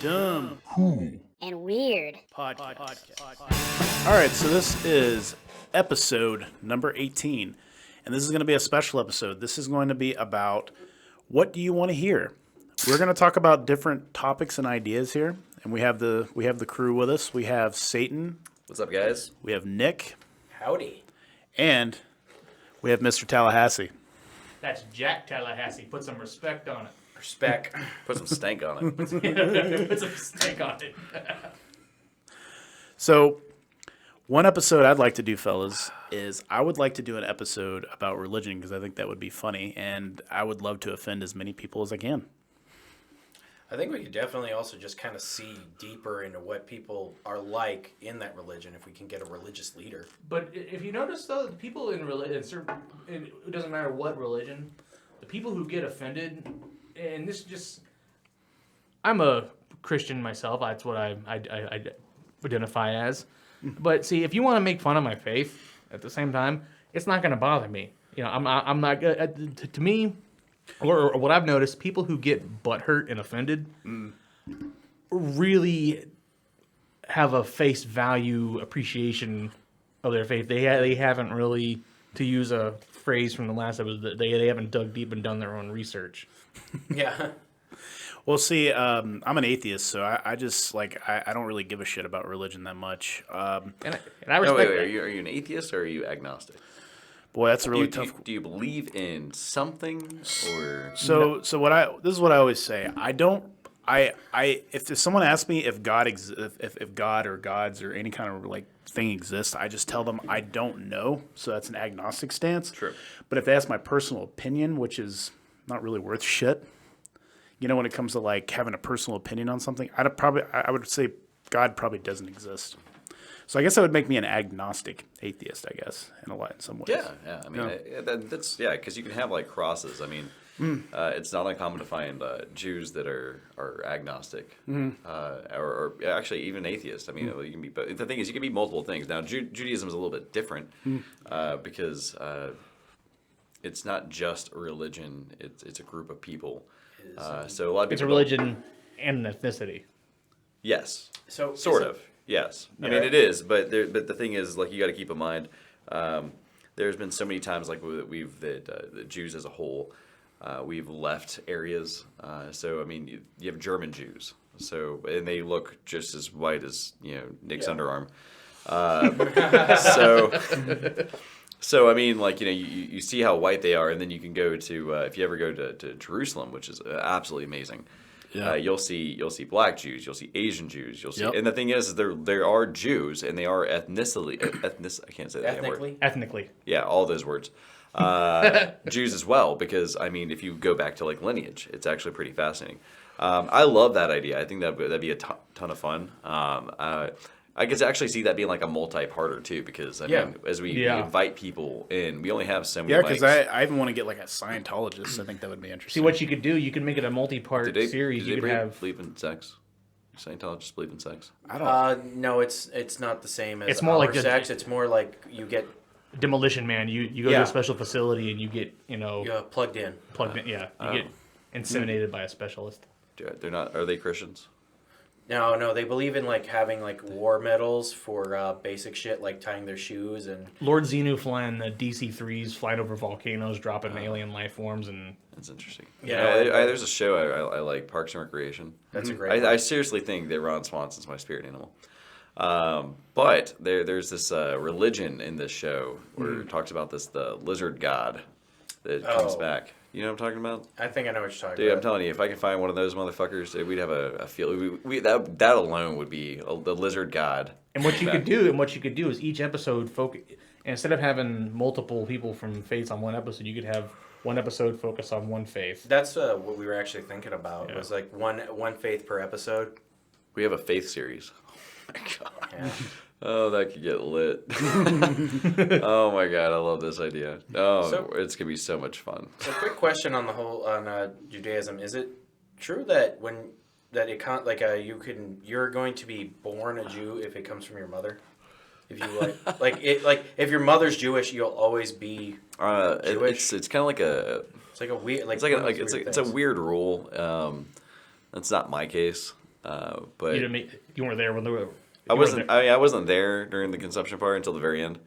Dumb, and weird. podcast. All right, so this is episode number 18, and this is going to be a special episode. This is going to be about what do you want to hear. We're going to talk about different topics and ideas here, and we have the crew with us. We have Satan. What's up, guys? We have Nick. Howdy. And we have Mr. Tallahassee. That's Jack Tallahassee. Put some respect on it. Respect. Put some stank on it. Put some stank on it. So, one episode I'd like to do, fellas, is I would like to do an episode about religion because I think that would be funny, and I would love to offend as many people as I can. I think we could definitely also just kind of see deeper into what people are like in that religion if we can get a religious leader. But if you notice, though, the people in religion, it doesn't matter what religion, the people who get offended, and this just, I'm a Christian myself. That's what I identify as. But see, if you want to make fun of my faith at the same time, it's not going to bother me. You know, I'm not to me. Or what I've noticed, people who get butthurt and offended really have a face value appreciation of their faith. They haven't really, to use a phrase from the last episode, they haven't dug deep and done their own research. Yeah. Well, see, I'm an atheist, so I just, I don't really give a shit about religion that much. And I No, respect wait, that. are you an atheist or are you agnostic? Boy, that's a really do tough. Do you believe in something or? So this is what I always say. If someone asks me if God if God or gods or any kind of thing exists, I just tell them I don't know. So that's an agnostic stance. True. But if they ask my personal opinion, which is not really worth shit, when it comes to having a personal opinion on something, I would say God probably doesn't exist. So I guess that would make me an agnostic atheist, I guess, in some ways. Yeah. I mean, that's because you can have crosses. I mean, it's not uncommon to find Jews that are agnostic, or actually even atheists. I mean, you can be. But the thing is, you can be multiple things. Now, Judaism is a little bit different because it's not just a religion; it's a group of people. So a lot of people. It's a religion and an ethnicity. Yes. So sort of. Yes, I mean it is, but the thing is, you got to keep in mind, there's been so many times the Jews as a whole, we've left areas. So I mean, you have German Jews, and they look just as white as Nick's underarm. So I mean, you see how white they are, and then you can go to if you ever go to Jerusalem, which is absolutely amazing. Yeah. You'll see black Jews, you'll see Asian Jews, you'll see, and the thing is, there are Jews, and they are I can't say that word. Ethnically. Yeah, all those words. Jews as well, because I mean, if you go back to lineage, it's actually pretty fascinating. I love that idea. I think that'd be a ton of fun. I could actually see that being a multi-parter too, because I mean, as we invite people in, we only have so many. Yeah, because I even want to get a Scientologist. I think that would be interesting. See, what you could do, you could make it a multi-part series. Do you could have believe in sex? Scientologists believe in sex? I don't. No, it's not the same as It's more like sex. It's more like you get Demolition Man. You go to a special facility and you get plugged in. plugged in. Yeah, you get inseminated by a specialist. They're not. Are they Christians? No, they believe in having war medals for basic shit like tying their shoes and. Lord Xenu flying the DC-3s, flying over volcanoes, dropping alien life forms, and that's interesting. Yeah, there's a show I like, Parks and Recreation. That's a great. I seriously think that Ron Swanson's my spirit animal. But there's this religion in this show where it talks about the lizard god that comes back. You know what I'm talking about? I think I know what you're talking Dude, about. I'm telling you, if I could find one of those motherfuckers, we'd have a feel. That alone would be the lizard god. what you could do is each episode focus. Instead of having multiple people from faiths on one episode, you could have one episode focus on one faith. That's what we were actually thinking about. Yeah. Was one faith per episode. We have a faith series. Oh my god. Yeah. Oh, that could get lit. Oh my god, I love this idea. It's gonna be so much fun. So, quick question on the whole Judaism: is it true that it can't you're going to be born a Jew if it comes from your mother? If you if your mother's Jewish, you'll always be Jewish. It's kind of like it's like a weird it's a weird rule. That's not my case. But You weren't there when they were. I wasn't there during the consumption part until the very end.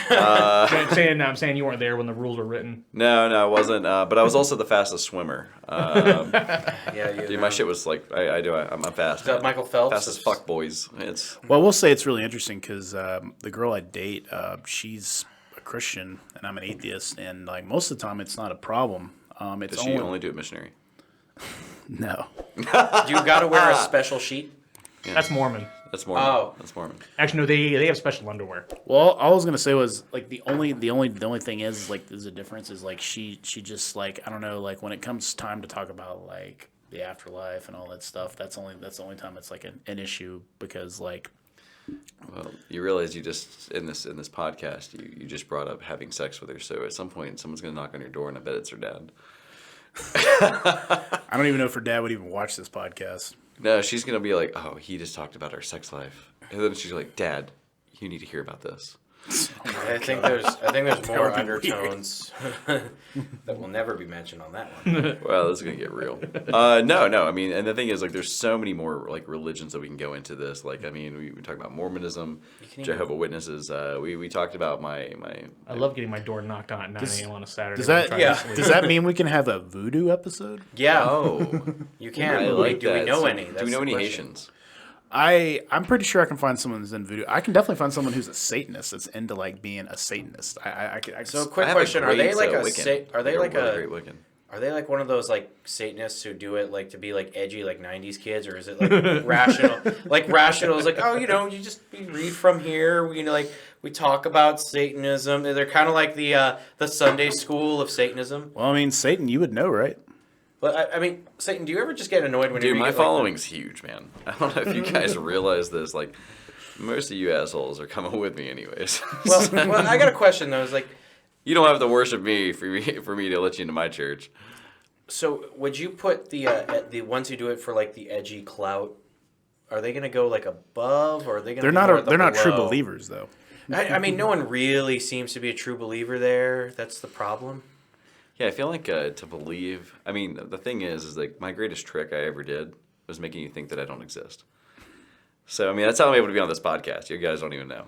I'm saying you weren't there when the rules were written. No, I wasn't. But I was also the fastest swimmer. Dude, my shit was like I'm fast. Is that Michael Phelps? Fast as fuck, boys. It's Well, we'll say it's really interesting because the girl I date, she's a Christian and I'm an atheist, and like most of the time it's not a problem. It's does she only do it missionary? no. You got to wear a special sheet. Yeah. That's Mormon. That's Mormon. Oh. That's Mormon. Actually, no, they have special underwear. Well, all I was gonna say was like the only thing is like there's a difference is like she just like I don't know, like when it comes time to talk about like the afterlife and all that stuff, that's the only time it's like an issue because like. Well, you realize you just in this podcast you just brought up having sex with her, so at some point someone's gonna knock on your door and I bet it's her dad. I don't even know if her dad would even watch this podcast. No, she's gonna be like, "Oh, he just talked about our sex life," and then she's like, "Dad, you need to hear about this." I think there's more undertones that will never be mentioned on that one. Well, this is gonna get real. No. I mean, and the thing is, like, there's so many more like religions that we can go into this. Like, I mean, we talk about Mormonism, Jehovah's Witnesses. We talked about my. I love getting my door knocked on at 9 a.m. on a Saturday. Does that mean we can have a voodoo episode? Yeah. Oh, you can. I like do we that. know So, any? do we know any Haitians? I'm pretty sure I can find someone who's in voodoo. I can definitely find someone who's a Satanist that's into like being a Satanist. So, quick I have a question: Are they great, like a Wiccan. are they like really a great Wiccan. Are they like one of those like Satanists who do it like to be like edgy like '90s kids, or is it like rational? Like rational is like, oh, you just we read from here. We we talk about Satanism. They're kind of like the Sunday school of Satanism. Well, I mean, Satan, you would know, right? But I mean, Satan, do you ever just get annoyed when Dude, you my get, following's huge, man. I don't know if you guys realize this. Like, most of you assholes are coming with me anyways. Well, I got a question though. Is like, you don't have to worship me for me to let you into my church. so would you put the ones who do it for like the edgy clout? Are they gonna go like above, or are they gonna? They're not true below? believers though. I mean, no one really seems to be a true believer there. That's the problem. Yeah, I feel like to believe. I mean, the thing is like my greatest trick I ever did was making you think that I don't exist. So I mean, that's how I'm able to be on this podcast. You guys don't even know.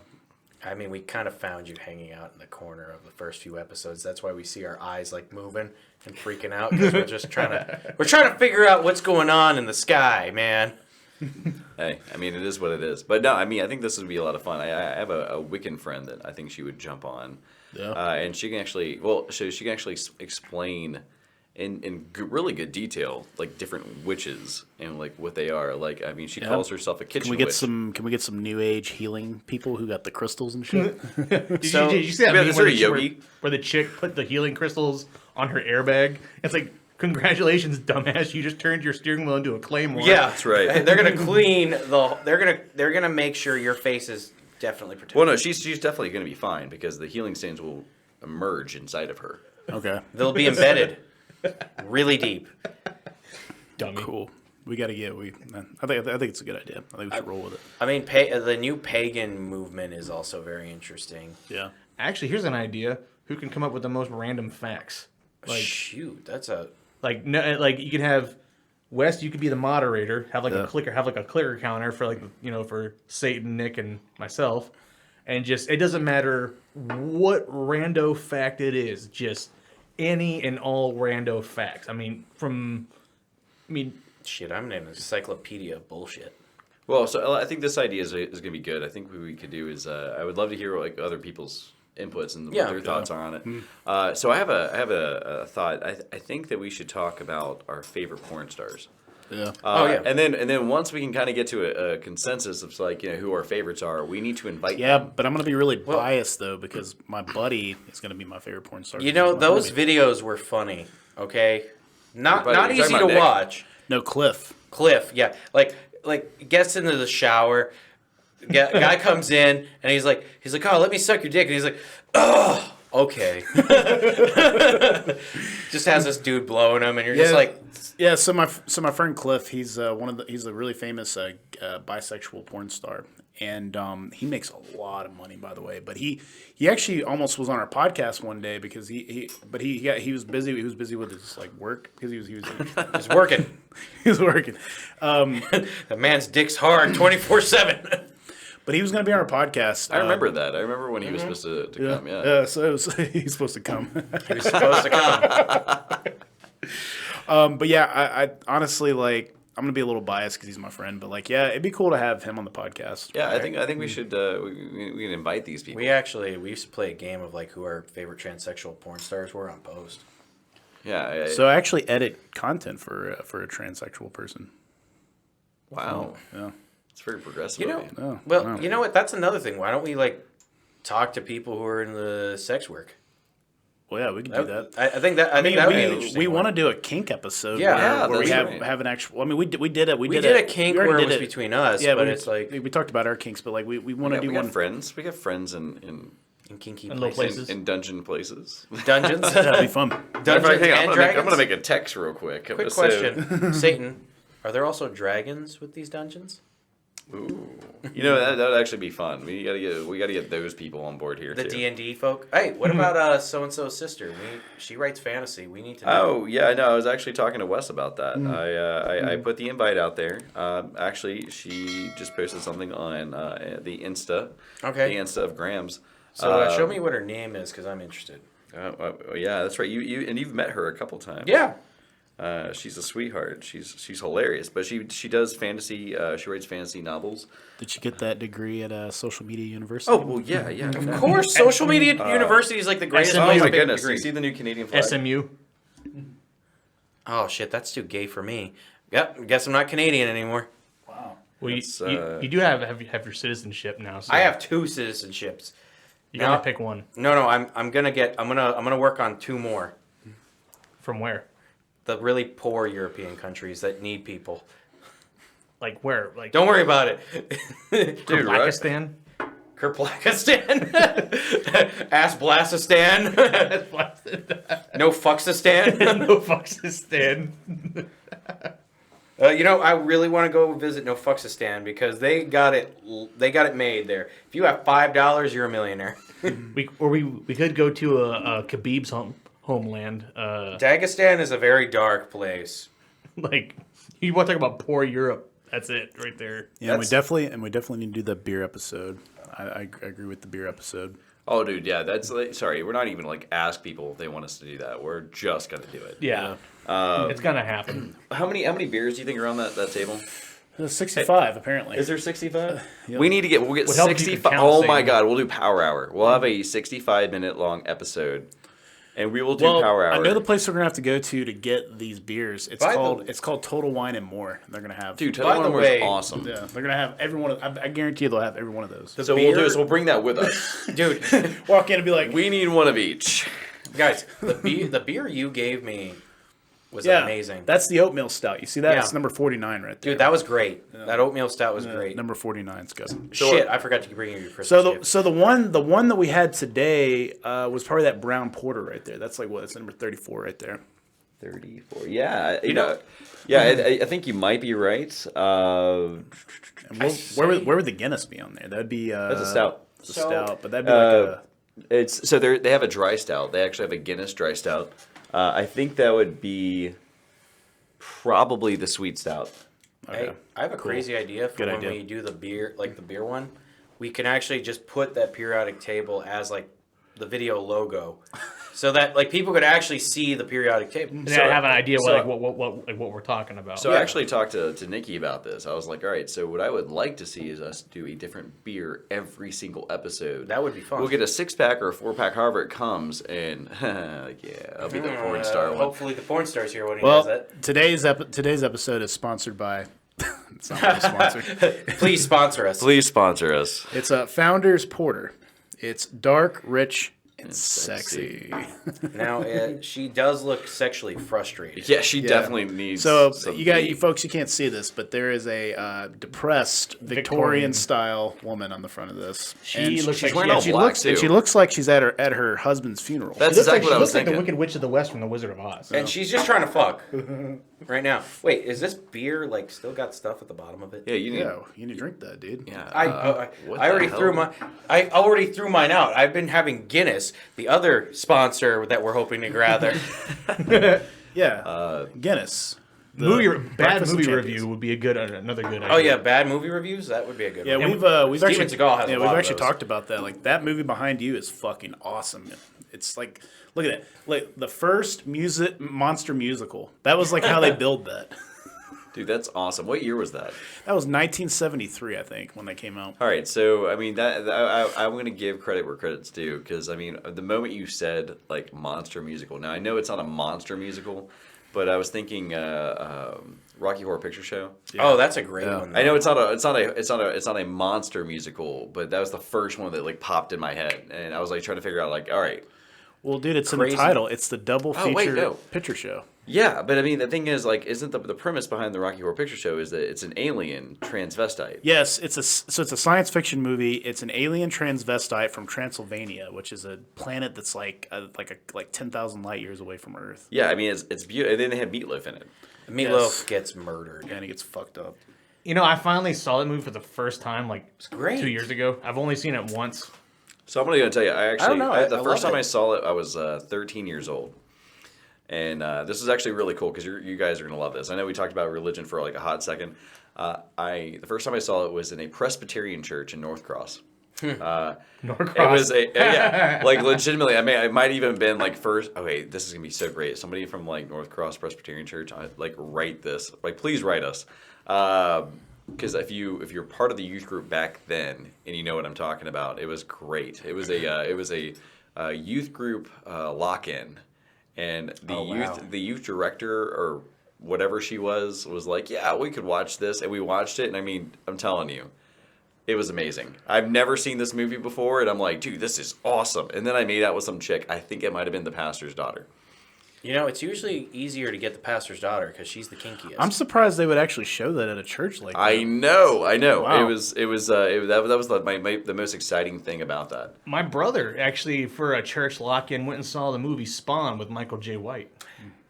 I mean, we kind of found you hanging out in the corner of the first few episodes. That's why we see our eyes like moving and freaking out because we're just trying to figure out what's going on in the sky, man. Hey, I mean, it is what it is. But no, I mean, I think this would be a lot of fun. I have a Wiccan friend that I think she would jump on. Yeah. And she can actually, she can actually explain in really good detail, like different witches and like what they are. Like, I mean, she calls herself a kitchen Can we get witch. some New Age healing people who got the crystals and shit? Did you see that Yeah, meme is where there a the, yogi? where the chick put the healing crystals on her airbag? It's like, congratulations, dumbass! You just turned your steering wheel into a claymore. Yeah, That's right. And they're gonna clean the. They're gonna make sure your face is definitely protected. Well, no, she's definitely going to be fine because the healing stains will emerge inside of her. Okay. They'll be embedded really deep. Dummy. Cool. We got to get. I think it's a good idea. I think we should roll with it. I mean, the new pagan movement is also very interesting. Yeah. Actually, here's an idea. Who can come up with the most random facts? Like, Shoot, that's a. like no, like you can have Wes. You could be the moderator. Have like a clicker counter for like for Satan, Nick, and myself, and just it doesn't matter what rando fact it is. Just any and all rando facts. I mean, Shit, I'm in an encyclopedia of bullshit. Well, so I think this idea is going to be good. I think what we could do is I would love to hear like other people's inputs and what their thoughts are on it. So I have a thought. I think that we should talk about our favorite porn stars. Yeah. And then once we can kind of get to a consensus of like who our favorites are, we need to invite. Yeah, them. but I'm gonna be really biased though because my buddy is gonna be my favorite porn star. Those videos were funny. Okay, not You're easy talking to about Nick? watch. No, Cliff. Cliff, yeah, like gets into the shower. Guy comes in and he's like, oh, let me suck your dick, and he's like, oh, okay. Just has this dude blowing him, and you're just like, yeah. So my friend Cliff, he's a really famous bisexual porn star, and he makes a lot of money, by the way. But he actually almost was on our podcast one day because he was busy. He was busy with his like work because he was He's working. he was working. The man's dick's hard 24/7. But he was going to be on our podcast. I remember that. I remember when he was supposed to come. Yeah. So he's supposed to come. He was supposed to come. But yeah, I honestly like. I'm gonna be a little biased because he's my friend, but like, yeah, it'd be cool to have him on the podcast. Yeah, I think we should we can invite these people. We used to play a game of like who our favorite transsexual porn stars were on Post. Yeah. So I actually edit content for a transsexual person. Wow. Yeah. It's very progressive. You know, of you. Oh, well, wow. you know what? That's another thing. Why don't we like talk to people who are in the sex work? Well, yeah, we could do that. I think that would be an interesting we one. want to do a kink episode. Yeah, where we that's have an actual. I mean, we did it. We did a kink where it was between us, Yeah, but we, it's like we talked about our kinks, but like we want to do We one. got friends. We got friends in kinky In low places. places. in dungeon places. Dungeons. That'd be fun. Dungeons Hang on, and I'm Dragons. gonna make a text real quick. Quick question, Satan. Are there also dragons with these dungeons? Ooh. You know that would actually be fun. We gotta get those people on board here The too. D&D folk. Hey, what about so and so's sister? She writes fantasy. We need to know. Oh yeah, no, I was actually talking to Wes about that. I put the invite out there. Actually, she just posted something on the Insta. Okay. The Insta of Graham's. So show me what her name is, because I'm interested. Yeah, that's right. You've met her a couple times. Yeah. She's a sweetheart. She's hilarious. But she does fantasy. She writes fantasy novels. Did you get that degree at Social Media University? Oh well, yeah. Of course, social media university is like the greatest. SMU. Oh place my to pick goodness! degree. You see the new Canadian flag? SMU. Oh shit, that's too gay for me. Yep, guess I'm not Canadian anymore. Wow. Well, That's, you do have your citizenship now. So I have 2 citizenships. You gotta Now- pick one. No, I'm gonna work on 2 more. From where? The really poor European countries that need people. Like where? Like Don't worry about it. Dude, right? Pakistan. Kerplakistan, Asblasistan, no fucksistan. No Pakistan. I really want to go visit No Fucksistan because they got it made there. If you have $5, you're a millionaire. We could go to a Khabib's homeland. Dagestan is a very dark place. Like you want to talk about poor Europe? That's it right there. Yeah, and we definitely need to do the beer episode. I agree with the beer episode. Oh, dude, yeah. That's sorry. We're not even like ask people if they want us to do that. We're just gonna do it. Yeah, it's gonna happen. How many beers do you think are on that table? 65 apparently. Is there 65? Yep. We'll get Would help if you could 65. count, Oh my Satan. God, we'll do Power Hour. We'll have a 65-minute long episode, and we will do Power Hour. I know the place we're gonna have to go to get these beers. It's called Total Wine and More. They're gonna have. Dude, By Total the Wine way- is awesome. Yeah, they're gonna have every one of. I guarantee you they'll have every one of those. So what we'll do is we'll bring that with us. Dude, Walk in and be like, We need one of each. guys, the beer you gave me was yeah, amazing. That's the oatmeal stout. You see that? Yeah. It's number 49 right there. Dude, that was great. That oatmeal stout was great. Number 49's good. Shit, I forgot to bring you your Christmas So gift. the one that we had today was probably that brown porter right there. That's like what? It's number 34 right there. 34. Yeah, I think you might be right. And where would the Guinness be on there? That'd be That's a stout. It's a stout, but that'd be like a. It's so they have a dry stout. They actually have a Guinness dry stout. I think that would be probably the sweet stout. Okay. Hey, I have a crazy idea for Good when idea. we do the beer, like the beer one. We can actually just put that periodic table as like the video logo, so that like people could actually see the periodic table. And I have an idea what we're talking about. So I actually talked to Nikki about this. I was like, all right, so what I would like to see is us do a different beer every single episode. That would be fun. We'll get a 6-pack or a 4-pack, however it comes, and I'll be the porn star one. Hopefully the porn star's here when he Well, does that. today's episode is sponsored by. It's not really sponsored. Please sponsor us. Please sponsor us. It's a Founder's Porter. It's dark, rich, and sexy. Now, she does look sexually frustrated. Yeah, she definitely needs. So some you meat. folks, you can't see this, but there is a depressed Victorian style woman on the front of this. She looks she's like wearing all she black looks, too. and she looks like she's at her husband's funeral. That's She looks like, exactly what I was the thinking. Wicked Witch of the West from The Wizard of Oz. And she's just trying to fuck right now. Wait, is this beer like still got stuff at the bottom of it? Yeah, you need. You need to drink that, dude. Yeah, what I the already hell? threw mine out. I've been having Guinness, the other sponsor that we're hoping to gather. Yeah, Guinness. The Bad Breakfast of movie Champions. review would be another good idea. Oh yeah, bad movie reviews. That would be a good Yeah, one. we've Steven actually Seagal has a yeah, lot we've of actually those. talked about that. Like that movie behind you is fucking awesome. It's like look at it, like the first monster musical. That was like how they build that. Dude, that's awesome. What year was that? That was 1973, I think, when that came out. All right, so I mean I'm going to give credit where credit's due because I mean the moment you said like monster musical. Now I know it's not a monster musical, but I was thinking Rocky Horror Picture Show. Oh, that's a great one. I know it's not a monster musical, but that was the first one that like popped in my head, and I was like trying to figure out like, all right, Well, dude, it's in Crazy. the title. It's the double Oh, wait, feature no. picture show. yeah, but I mean the thing is like, isn't the premise behind the Rocky Horror Picture Show is that it's an alien transvestite? Yes, it's a science fiction movie. It's an alien transvestite from Transylvania, which is a planet that's like 10,000 light years away from Earth. Yeah, I mean it's beautiful. And then they have Meatloaf in it. Meatloaf Yes. gets murdered. And he gets fucked up. You know, I finally saw that movie for the first time like great. 2 years ago. I've only seen it once. So I'm gonna tell you, don't know, the I first love time it. I saw it, I was 13 years old, and this is actually really cool because you guys are gonna love this. I know we talked about religion for like a hot second. The first time I saw it was in a Presbyterian church in North Cross. Norcross. It was like legitimately. I might even been like first. Oh wait, this is gonna be so great. Somebody from like North Cross Presbyterian Church, like write this. Like please write us. Because if you're part of the youth group back then and you know what I'm talking about, it was great. It was a youth group lock-in, and the youth director or whatever she was like, yeah, we could watch this, and we watched it, and I mean, I'm telling you, it was amazing. I've never seen this movie before, and I'm like, dude, this is awesome. And then I made out with some chick. I think it might have been the pastor's daughter. You know, it's usually easier to get the pastor's daughter because she's the kinkiest. I'm surprised they would actually show that at a church like that. I know. Wow. It was that was the most exciting thing about that. My brother actually, for a church lock-in, went and saw the movie Spawn with Michael J. White.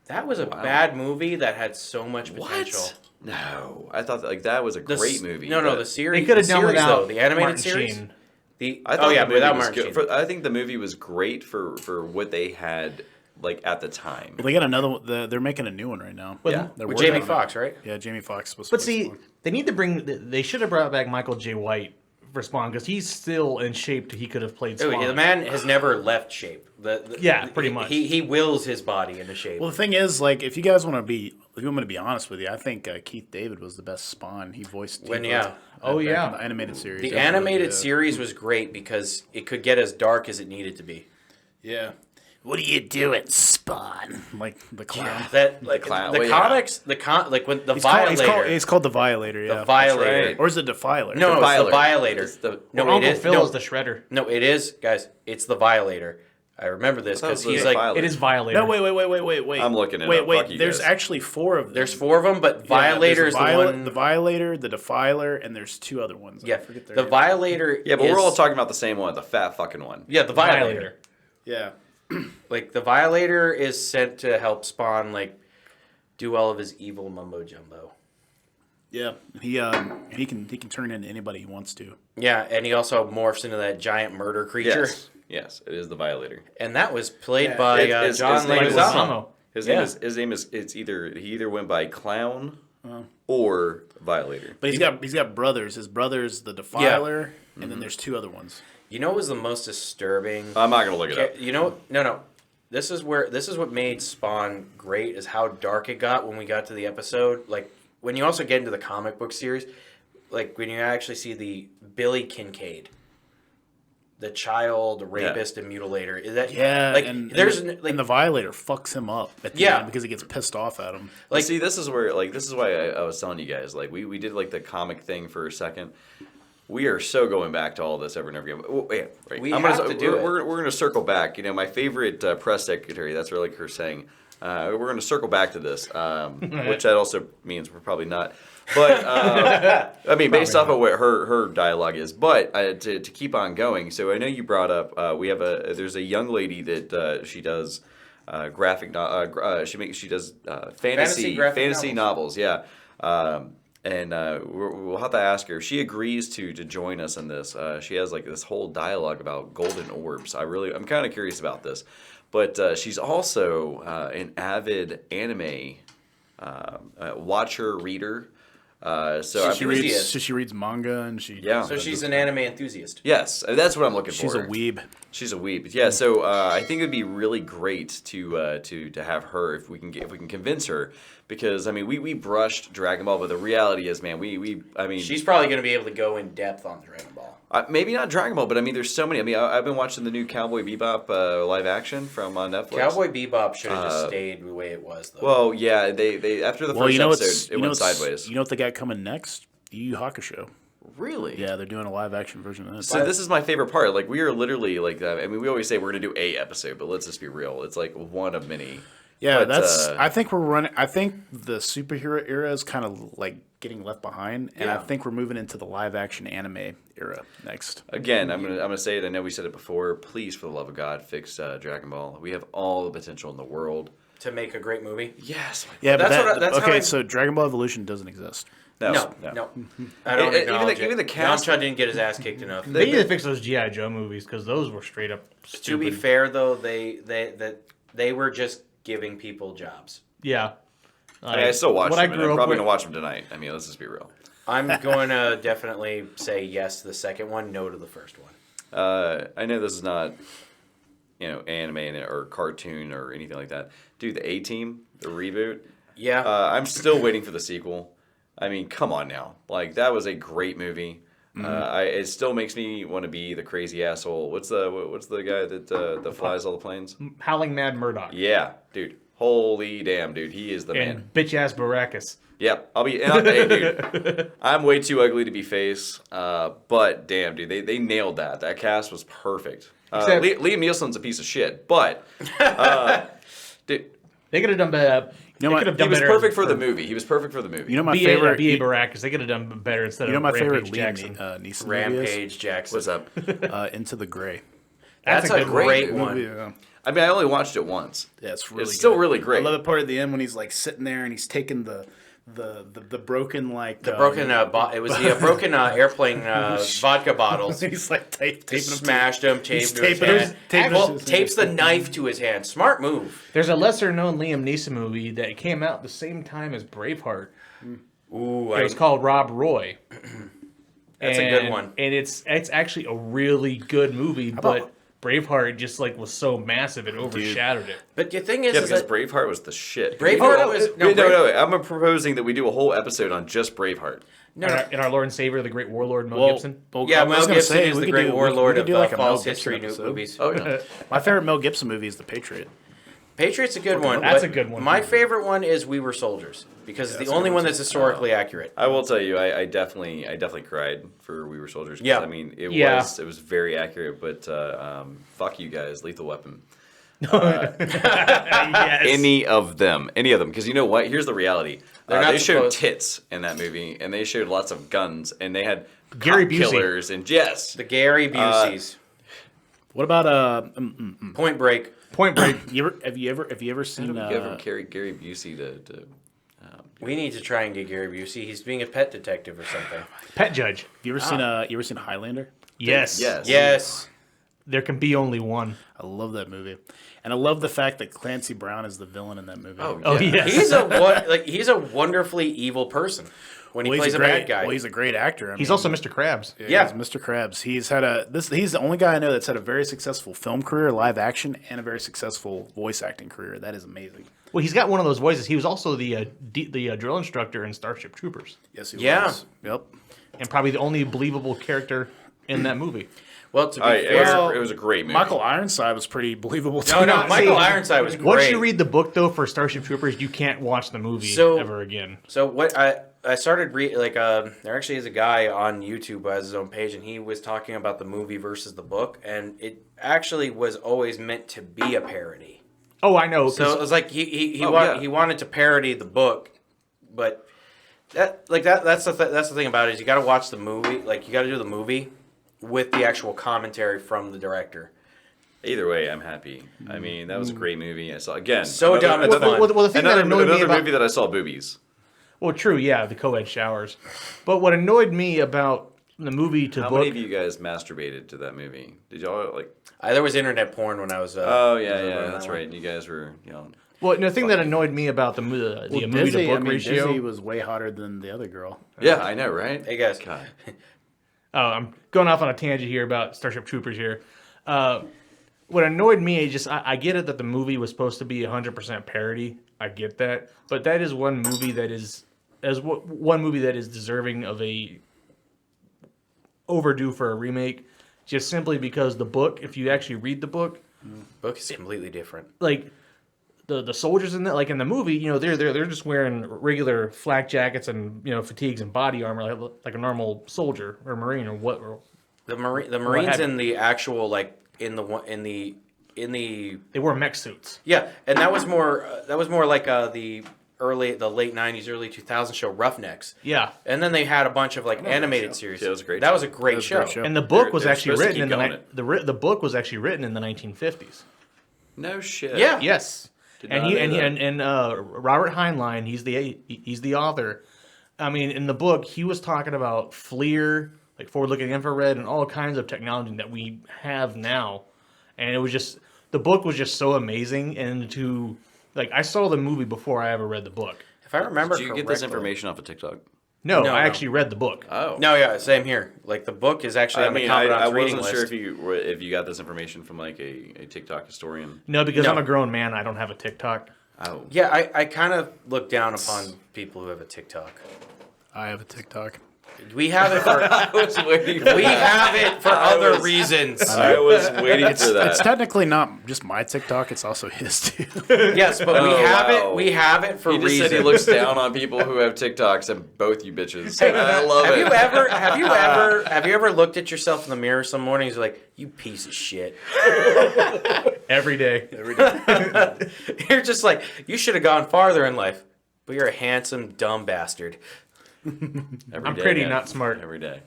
That was a bad movie that had so much potential. What? No, I thought that was a great movie. No, but the series. They could have the done series, without though, the animated Martin series. Sheen. I thought the movie without was Martin good. Sheen. I think the movie was great for what they had like at the time. Well, they got another one. They're making a new one right now. Yeah. They're With working Jamie on it. Foxx, right? Yeah, Jamie Foxx was. But supposed to see, one. they need to they should have brought back Michael J. White for Spawn because he's still in shape. He could have played Oh, Spawn. yeah, the man has never left shape. Yeah, pretty much. He wills his body into shape. Well, the thing is, like, if you guys want to be, if you want me to be honest with you, I think Keith David was the best Spawn. He voiced. When, Tifa yeah. back Oh, in yeah. the animated series. The Definitely, animated yeah. series was great because it could get as dark as it needed to be. Yeah. What are you doing, Spawn? Like the clown. That like clown. the Well, yeah. comics, like when the He's Violator. called the Violator. Yeah. The Violator. right. Or is it Defiler? No, Violator. it's the Violator. It's the- no, Uncle it is. Phil no, is the Shredder. no, it is, guys. It's the Violator. I remember this I thought because it was he's the like, Violator. It is Violator. No, wait. I'm looking it wait, up. Wait, Fuck you there's guys. actually 4 of them. there's 4 of them, but Yeah, Violator is there's the one. The Violator, the Defiler, and there's 2 other ones. I Yeah, forget their the names. Violator. Yeah, but is, we're all talking about the same one, the fat fucking one. Yeah, the Violator. Yeah. Like the Violator is sent to help Spawn like do all of his evil mumbo jumbo. Yeah. He can turn into anybody he wants to. Yeah, and he also morphs into that giant murder creature, Yes, it is the Violator. and that was played by His John name is- Leguizamo. His Yeah. name is he either went by Clown or Violator. But he's got brothers. His brother's the Defiler, and then there's 2 other ones. You know what was the most disturbing? I'm not gonna look it up. You know, no. This is what made Spawn great is how dark it got when we got to the episode. Like when you also get into the comic book series, like when you actually see the Billy Kincaid, the child rapist and mutilator. Is that like and there's and, like and the Violator fucks him up at the end because he gets pissed off at him. Like, see, this is why I was telling you guys. Like, we did like the comic thing for a second. We are so going back to all this over and over again. Wait. We have to do it. We're going to circle back. You know, my favorite press secretary, that's what I like her saying. We're going to circle back to this, which that also means we're probably not. But, I mean, based off of what her dialogue is. But to keep on going, so I know you brought up, there's a young lady that she does graphic, she does fantasy novels, yeah. And we'll have to ask her if she agrees to join us in this. She has like this whole dialogue about golden orbs. I'm kind of curious about this, but she's also an avid anime watcher, reader. So She reads manga and she. Yeah. So she's an anime enthusiast. Yes, that's what I'm looking for. She's a weeb. She's a weeb. Yeah. So I think it'd be really great to have her if we can convince her, because I mean we brushed Dragon Ball, but the reality is, man, I mean She's probably going to be able to go in depth on Dragon Ball. maybe not Dragon Ball, but I mean there's so many. I mean I've been watching the new Cowboy Bebop live action from Netflix. Cowboy Bebop should have just stayed the way it was, though. Well, yeah, they after the first episode it went sideways. You know what they got coming next? Yu Yu Hakusho. Really? Yeah, they're doing a live action version of this. So this is my favorite part. Like we are literally like, I mean, we always say we're gonna do a episode, but let's just be real. It's like one of many. Yeah, But, I think we're running. I think the superhero era is kind of like getting left behind, and I Yeah. think we're moving into the live action anime era next. Again, I'm gonna say it. I know we said it before. Please, for the love of God, fix Dragon Ball. We have all the potential in the world. To make a great movie? Yes. Yeah, but That's how okay. I- So Dragon Ball Evolution doesn't exist. No. I don't acknowledge even it. the cast- Yamcha didn't get his ass kicked enough. They need to fix those GI Joe movies because those were straight up stupid. To be fair, though, they were just giving people jobs. Yeah. I mean, I still watch what them, I and grew I'm up probably with- gonna watch them tonight. I mean, let's just be real. I'm going to definitely say yes to the second one, no to the first one. I know this is not, anime or cartoon or anything like that. Dude, the A-Team, the reboot. Yeah. I'm still waiting for the sequel. I mean, come on now. Like, that was a great movie. It still makes me want to be the crazy asshole. What's the guy that flies all the planes? Howling Mad Murdoch. Yeah, dude. Holy damn, dude. He is the man. And bitch ass Baracus. Yep. Hey, dude. I'm way too ugly to be face. But damn, dude, they nailed that. That cast was perfect. Except- Liam Neeson's a piece of shit, but dude, They could have done better. You know what? he was perfect for the movie. He was perfect for the movie. You know my B.A. favorite. B.A. Baracus. They could have done better instead You know of my Rampage favorite Jackson. Liam Neeson movie Rampage Jackson. What's up? is Uh, Into the Gray. That's a great movie. one. Yeah. I mean, I only watched it once. Yeah, it's really It's still good. really great. I love the part at the end when he's like sitting there and he's taking the broken like The broken, it was the broken airplane vodka bottles. he's like taping them. Smashed him, taped He's to his taping hand. taping Well, his- tapes the knife to his hand. Smart move. There's a lesser known Liam Neeson movie that came out the same time as Braveheart. Ooh, It was called Rob Roy. That's a good one. And it's actually a really good movie, but Braveheart just like was so massive it overshadowed it. But the thing is, Yeah, is because that Braveheart was the shit. Braveheart was No. I'm proposing that we do a whole episode on just Braveheart. no, And our Lord and Savior, the great warlord Mel Gibson. yeah, I was Mel gonna Gibson say, is we the could great do- we warlord could of do like a Mel false Gibson history episode. movies. Oh yeah. My favorite Mel Gibson movie is The Patriot. Patriot's a good one. That's but a good one. My favorite one is We Were Soldiers because it's the only one that's historically accurate. I will tell you, I definitely cried for We Were Soldiers. 'Cause, Yeah. I mean, it Yeah. was very accurate, but fuck you guys, Lethal Weapon. Yes. Any of them, because you know what? Here's the reality. They're not They showed supposed- tits in that movie, and they showed lots of guns, and they had Gary cop Busey. killers, and yes, The Gary Buseys. What about Point Break. Point Break. have you ever seen How do we get from Gary Busey to We need to try and get Gary Busey. He's being a pet detective or something. Pet Judge. you ever seen Highlander? Yes. yes, Yes. There can be only one. I love that movie, and I love the fact that Clancy Brown is the villain in that movie. Oh, yes. He's a wonderfully evil person when he plays a bad guy. Well, he's a great actor. I He's mean, also Mr. Krabs. Yeah. he's Mr. Krabs. He's the only guy I know that's had a very successful film career, live action, and a very successful voice acting career. That is amazing. Well, he's got one of those voices. He was also the drill instructor in Starship Troopers, Yes, he Yeah. was. Yep. and probably the only believable character in that movie. Well, to be It was a great movie. Michael Ironside was pretty believable. no, Michael Ironside was great. Once you read the book, though, for Starship Troopers, you can't watch the movie ever again. So what I started there actually is a guy on YouTube who has his own page, and he was talking about the movie versus the book, and it actually was always meant to be a parody. Oh, I know. So it was like he yeah. wanted to parody the book, but that's the thing about it is you got to watch the movie, like you got to do the movie with the actual commentary from the director. Either way, I'm happy. I mean, that was a great movie. I saw again. So dumb it's fun. Well, the thing that annoyed me about movie that I saw boobies. Well, true, yeah, the co-ed showers. But what annoyed me about the movie to How book... many of you guys masturbated to that movie? Did y'all like... There was internet porn when I was... oh, yeah, that's right. You guys were, Well, the thing that annoyed me about the movie to book ratio... Dizzy was way hotter than the other girl. Yeah, I know, right? Hey, guys. God. Oh, I'm going off on a tangent here about Starship Troopers here. What annoyed me is just... I get it that the movie was supposed to be 100% parody. I get that. But that is one movie that is... one movie that is deserving of a... overdue for a remake. Just simply because the book, if you actually read the book... Book is completely different. Like... The soldiers in that, like in the movie, they're just wearing regular flak jackets and fatigues and body armor like a normal soldier or marine or what. The Marines in the actual in the They wore mech suits. yeah, and that was more like the late 90s, early 2000s show Roughnecks. Yeah, And then they had a bunch of animated series. Yeah, it was a great That show. was a great show. and the book was they're actually supposed to written in keep the book was actually written in the 1950s. No shit. Yeah. Yes, Did and not he know and that. Robert Heinlein, he's the author. I mean, in the book, he was talking about FLIR, like forward-looking infrared, and all kinds of technology that we have now. And it was just the book was just so amazing. And I saw the movie before I ever read the book. If I remember Did you get this information off of TikTok? No, No, I no. actually read the book. Oh. No, yeah, same here. Like the book is actually I on the mean, I Commandant's reading wasn't list. sure if you got this information from like a TikTok historian. No, because No. I'm a grown man. I don't have a TikTok. Oh. Yeah, I kind of look down upon people who have a TikTok. I have a TikTok. We have it for I was waiting for we that. have it for other reasons. I was waiting for that. It's technically not just my TikTok; it's also his too. Yes, but we Oh, have wow. it. We have it for He just reasons. said he looks down on people who have TikToks, and both you bitches. I love Have it. you ever looked at yourself in the mirror some mornings like, you piece of shit? Every day. You're just like, you should have gone farther in life, but you're a handsome dumb bastard. Every I'm day, pretty man. not smart. Every day.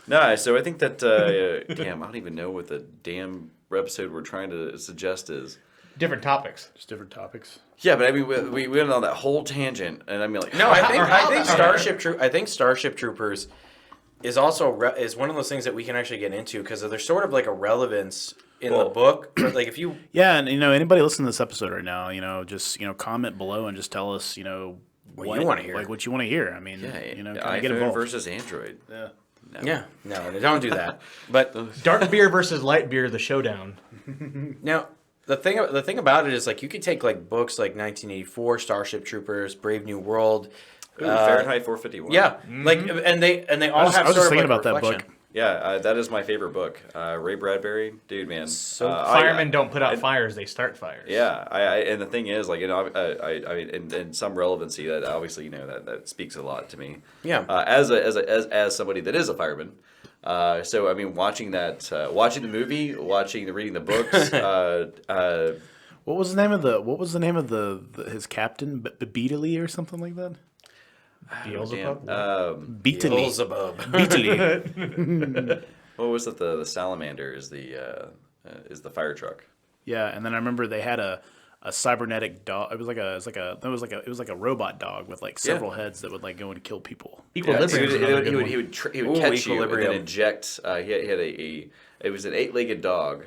No, so I think that damn, I don't even know what the damn episode we're trying to suggest is. Different topics. Just different topics. Yeah, but I mean, we went on that whole tangent, and I mean, like, No, I think Starship Troopers is also is one of those things that we can actually get into because there's sort of like a relevance in the book. But like if you Yeah, and anybody listening to this episode right now, just comment below and just tell us, what you wanna hear. like what you want to hear. I mean, yeah, can I iPhone get involved? versus Android. Yeah. no, don't do that. But Dark beer versus light beer, the showdown. now the thing about it is like you could take like books like 1984, Starship Troopers, Brave New World. Ooh, Fahrenheit 451. Yeah, like and they all have I was sort just of thinking like about that reflection. book. Yeah, that is my favorite book. Ray Bradbury, dude, man. So Firemen don't put out fires; they start fires. Yeah, and the thing is, like, I mean, and some relevancy that obviously, that speaks a lot to me. Yeah. As somebody that is a fireman, so I mean, watching the movie, reading the books. What was the name of his captain, Beatley or something like that? Beelzebub. Beatley. Beelzebub. Beatley. What was it? The salamander is the fire truck. Yeah, and then I remember they had a cybernetic dog. It was like a robot dog with like several heads that would like go and kill people. Equilibrium. He would catch you and Equilibrium. then inject. He had it was an 8-legged dog,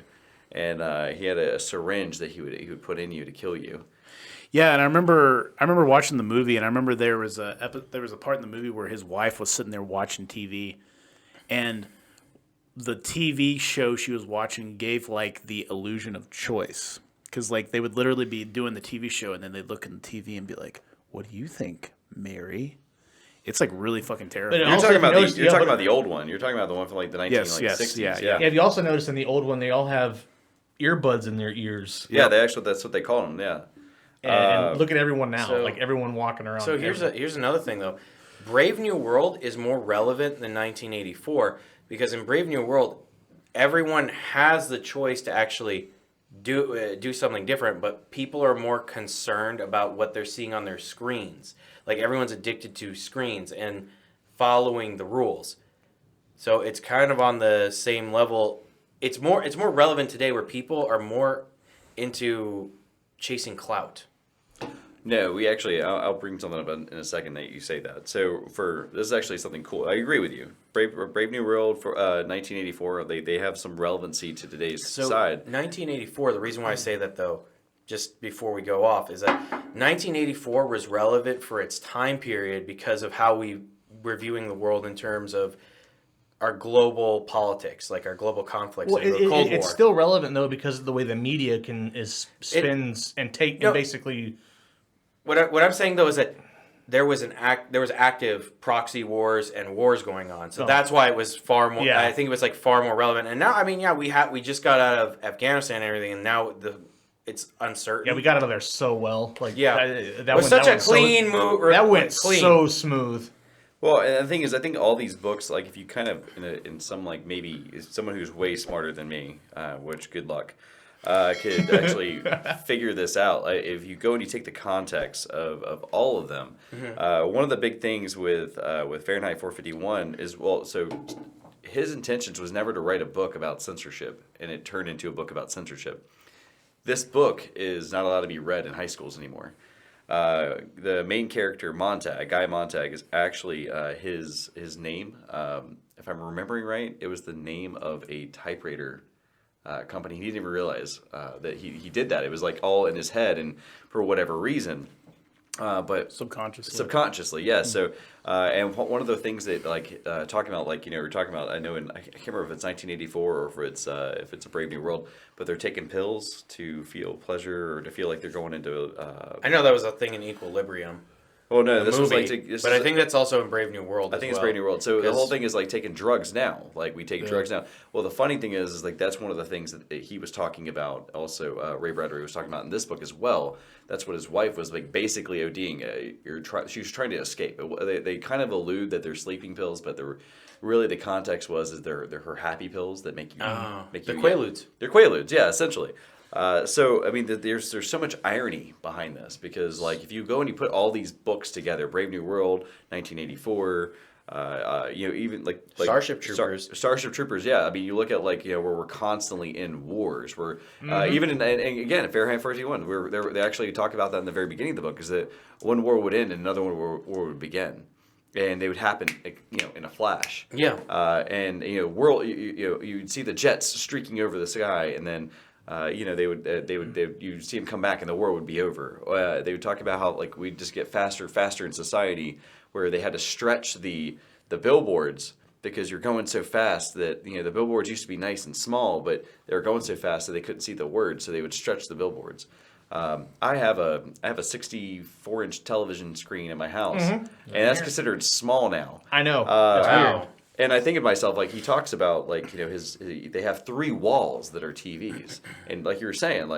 and he had a syringe that he would put in you to kill you. Yeah, and I remember watching the movie, and I remember there was a part in the movie where his wife was sitting there watching TV, and the TV show she was watching gave like the illusion of choice, because like they would literally be doing the TV show, and then they'd look at the TV and be like, "What do you think, Mary? It's like really fucking terrible. But You're also, talking if you about notice- you're yeah, talking but- about the old one. You're talking about the one from like the 1960s. Yes, yeah. Yeah, have you also noticed in the old one they all have earbuds in their ears? Yeah, that's what they call them. Yeah. And look at everyone now, so- like everyone walking around. So here's another thing though. Brave New World is more relevant than 1984 because in Brave New World, everyone has the choice to actually do something different, but people are more concerned about what they're seeing on their screens. Like everyone's addicted to screens and following the rules. So it's kind of on the same level. It's more relevant today where people are more into chasing clout. No, we actually. I'll bring something up in a second that you say that. So this is actually something cool. I agree with you. Brave New World for 1984. They have some relevancy to today's side. 1984. The reason why I say that though, just before we go off, is that 1984 was relevant for its time period because of how we were viewing the world in terms of our global politics, like our global conflicts, Well, like the Cold War. it's still relevant though because of the way the media spins and basically. What I'm saying though is that there was active proxy wars and wars going on, so that's why it was far more. Yeah. I think it was like far more relevant. And now, I mean, yeah, we just got out of Afghanistan and everything, and now it's uncertain. Yeah, we got out of there so well. Like it was such a clean move. That went clean. so smooth. Well, and the thing is, I think all these books, like if you kind of in some like maybe someone who's way smarter than me, which good luck. Could actually figure this out. If you go and you take the context of all of them, one of the big things with Fahrenheit 451 is, so his intentions was never to write a book about censorship, and it turned into a book about censorship. This book is not allowed to be read in high schools anymore. The main character, Guy Montag, is actually his name. If I'm remembering right, it was the name of a typewriter company. He didn't even realize that he did that. It was like all in his head, and for whatever reason, but subconsciously, yeah. So, and one of the things that talking about, we're talking about. I know, I can't remember if it's 1984 or if it's a Brave New World, but they're taking pills to feel pleasure or to feel like they're going into. I know that was a thing in Equilibrium. Well, no, this movie, was I think that's also in Brave New World. I think it's Brave New World. So the whole thing is like taking drugs now. Like we take drugs now. Well, the funny thing is like that's one of the things that he was talking about. Also, Ray Bradbury was talking about in this book as well. That's what his wife was like basically ODing. She was trying to escape. They kind of allude that they're sleeping pills, but really the context is they're her happy pills that make you Quaaludes. They're Quaaludes, yeah, essentially. So I mean, there's so much irony behind this because like if you go and you put all these books together, Brave New World, 1984, even like Starship Troopers. Starship Troopers, yeah. I mean, you look at where we're constantly in wars. We're even in, and again, in Fahrenheit 451, they actually talk about that in the very beginning of the book, is that one war would end and another war would begin. And they would happen, in a flash. Yeah. And you'd see the jets streaking over the sky, and then you'd see them come back, and the war would be over. They would talk about how we'd just get faster in society, where they had to stretch the billboards because you're going so fast that the billboards used to be nice and small, but they were going so fast that they couldn't see the words, so they would stretch the billboards. I have a 64-inch television screen in my house, and that's considered small now. I know. Wow. And I think of myself, he talks about, they have 3 walls that are TVs. And like you were saying,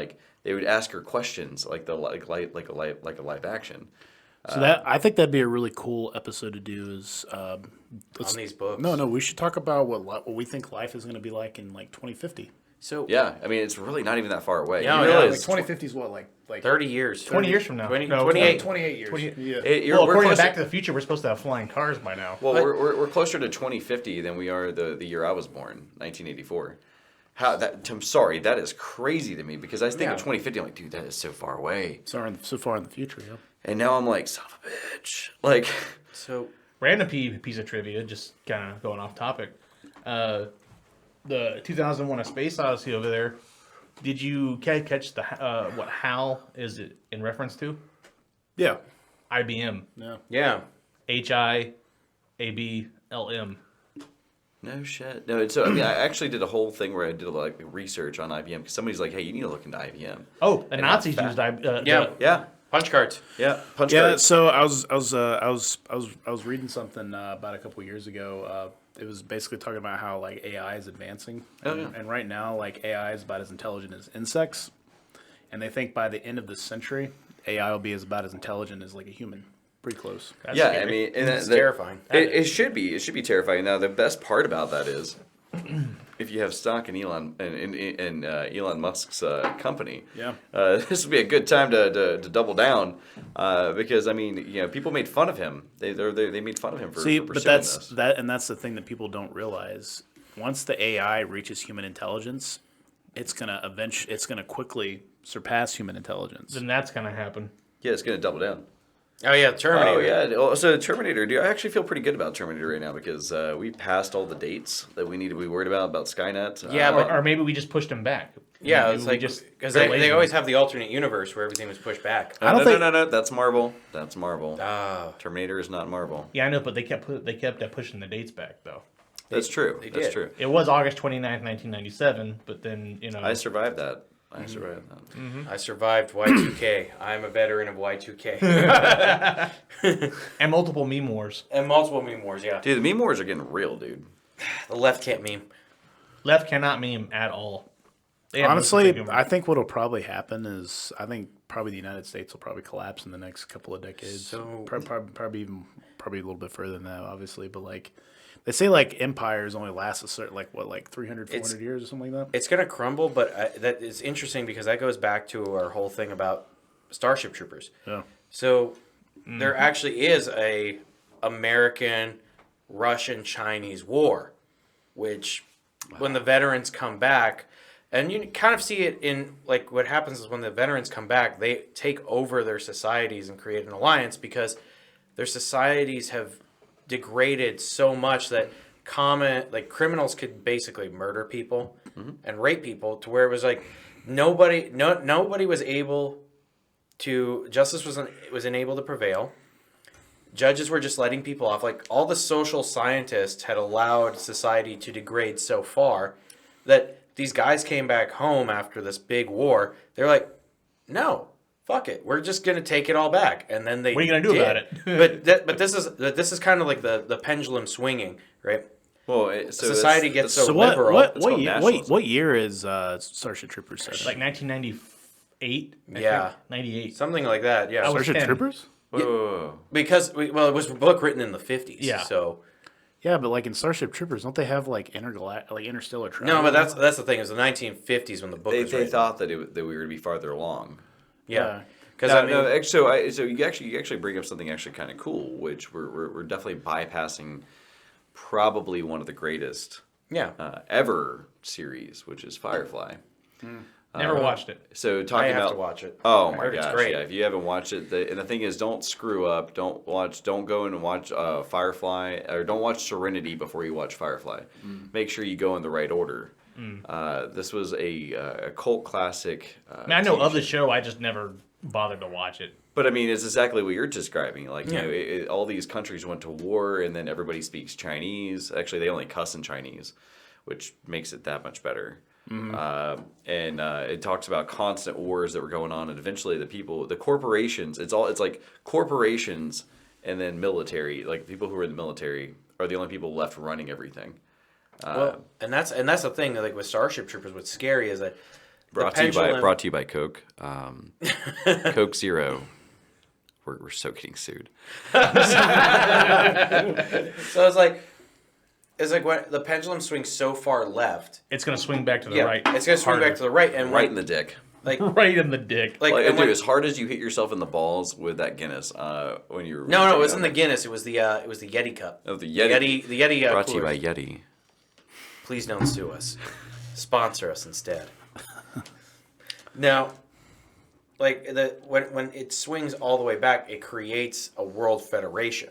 they would ask her questions, like a live action. So I think that'd be a really cool episode to do is... on these books. No, we should talk about what we think life is going to be like in 2050. So yeah, I mean, it's really not even that far away. No, you no, realize 2050 is what, like 30 years. 20 years from now. 28. 28 years. 20, Yeah. Well, we're according to closer, Back to the Future, we're supposed to have flying cars by now. well, we're closer to 2050 than we are the year I was born, 1984. I'm sorry, that is crazy to me because I think of 2050. I'm like, dude, that is so far away. So far in the future, yeah. And now I'm like, son of a bitch. So Random piece of trivia, just kind of going off topic. The 2001: A Space Odyssey over there. Did you catch the what HAL is it in reference to? Yeah. IBM. Yeah. yeah. HIABLM. No shit. No, so I mean, I actually did a whole thing where I did research on IBM because somebody's like, "Hey, you need to look into IBM." Oh, the Nazis used Yeah. Yeah. Punch cards. Yeah, punch Yeah, cards. so I was reading something about a couple years ago. It was basically talking about how like AI is advancing, and right now like AI is about as intelligent as insects, and they think by the end of this century, AI will be about as intelligent as like a human. Pretty close. That's Yeah, scary. I mean, and It's terrifying. It should be. It should be terrifying. Now, the best part about that is, if you have stock in Elon Musk's company, Yeah. This would be a good time to double down, because I mean, people made fun of him. They made fun of him for See, pursuing but that's this. that's the thing that people don't realize. Once the AI reaches human intelligence, it's gonna quickly surpass human intelligence. Then that's gonna happen. Yeah, it's gonna double down. Oh yeah, Terminator. Oh yeah. Oh, so Terminator, dude, I actually feel pretty good about Terminator right now because we passed all the dates that we need to be worried about Skynet. Yeah, but Or maybe we just pushed him back. yeah, Maybe it's we like just because got they lazy. always have the alternate universe where everything was pushed back. I don't no, think- no, that's Marvel. That's Marvel. Ah, Terminator is not Marvel. Yeah, I know, but they kept pushing the dates back though. That's true. they That's did. true. It was August 29th, 1997, but then I survived that. I survived that. I survived Y2K. I'm a veteran of Y2K and multiple meme wars. and multiple meme wars. Yeah, Dude, the meme wars are getting real, dude. the left can't meme. Left cannot meme at all. They have no sense Honestly, of humor. I think what'll probably happen is probably the United States will probably collapse in the next couple of decades. So- probably a little bit further than that, obviously. But like they say, like empires only last a certain 300, 400 years or something like that. It's gonna crumble, but that is interesting because that goes back to our whole thing about Starship Troopers. Yeah. So there actually is a American, Russian, Chinese war, which when the veterans come back, and you kind of see it in like what happens is when the veterans come back, they take over their societies and create an alliance because their societies have degraded so much that criminals could basically murder people and rape people to where it was like nobody was able to justice wasn't able to prevail. Judges were just letting people off. Like all the social scientists had allowed society to degrade so far that these guys came back home after this big war. They're like, no, fuck it. We're just gonna take it all back. And then they What are you gonna do did. about it? but this is kind of like the pendulum swinging, right? Well, so Society that's- gets so what liberal. what It's what called year, nationalism. what year is Starship Troopers set? like 1998. I Yeah. think. 98. Something like that. Yeah. I was Starship 10. Troopers? Whoa. Because it was a book written in the 50s. Yeah. So Yeah, but like in Starship Troopers, don't they have like interstellar travel? no, but that's the thing. It was the 1950s when the book They was written. thought that we were going to be farther along. Yeah. Because No, I mean, no, so you actually bring up something actually kind of cool, which we're definitely bypassing probably one of the greatest yeah. ever series, which is Firefly. Never watched it. So I talking have about to watch it. Oh I my heard it's gosh! great. Yeah, if you haven't watched it, and the thing is, don't screw up. Don't go in and watch Firefly, or don't watch Serenity before you watch Firefly. Make sure you go in the right order. This was a cult classic. I mean, I know TV of the show. I just never bothered to watch it. But I mean, it's exactly what you're describing. Like, you know, all these countries went to war, and then everybody speaks Chinese. Actually, they only cuss in Chinese, which makes it that much better. And it talks about constant wars that were going on, and eventually the corporations. It's like corporations, and then military. Like people who are in the military are the only people left running everything. Well, and that's the thing. Like with Starship Troopers, what's scary is that Brought to you by Coke. Coke Zero. We're so getting sued. So it's like when the pendulum swings so far left. It's gonna swing back to the right. It's gonna swing back to the right, and Right in the dick. like right in the dick. like Like, and dude, when, as hard as you hit yourself in the balls with that Guinness when you were no, it wasn't the Guinness. It was the Yeti cup. Oh, the Yeti. The Yeti. Brought to you by Coolers. Yeti. Please don't sue us. Sponsor us instead. Now, like when it swings all the way back, it creates a world federation.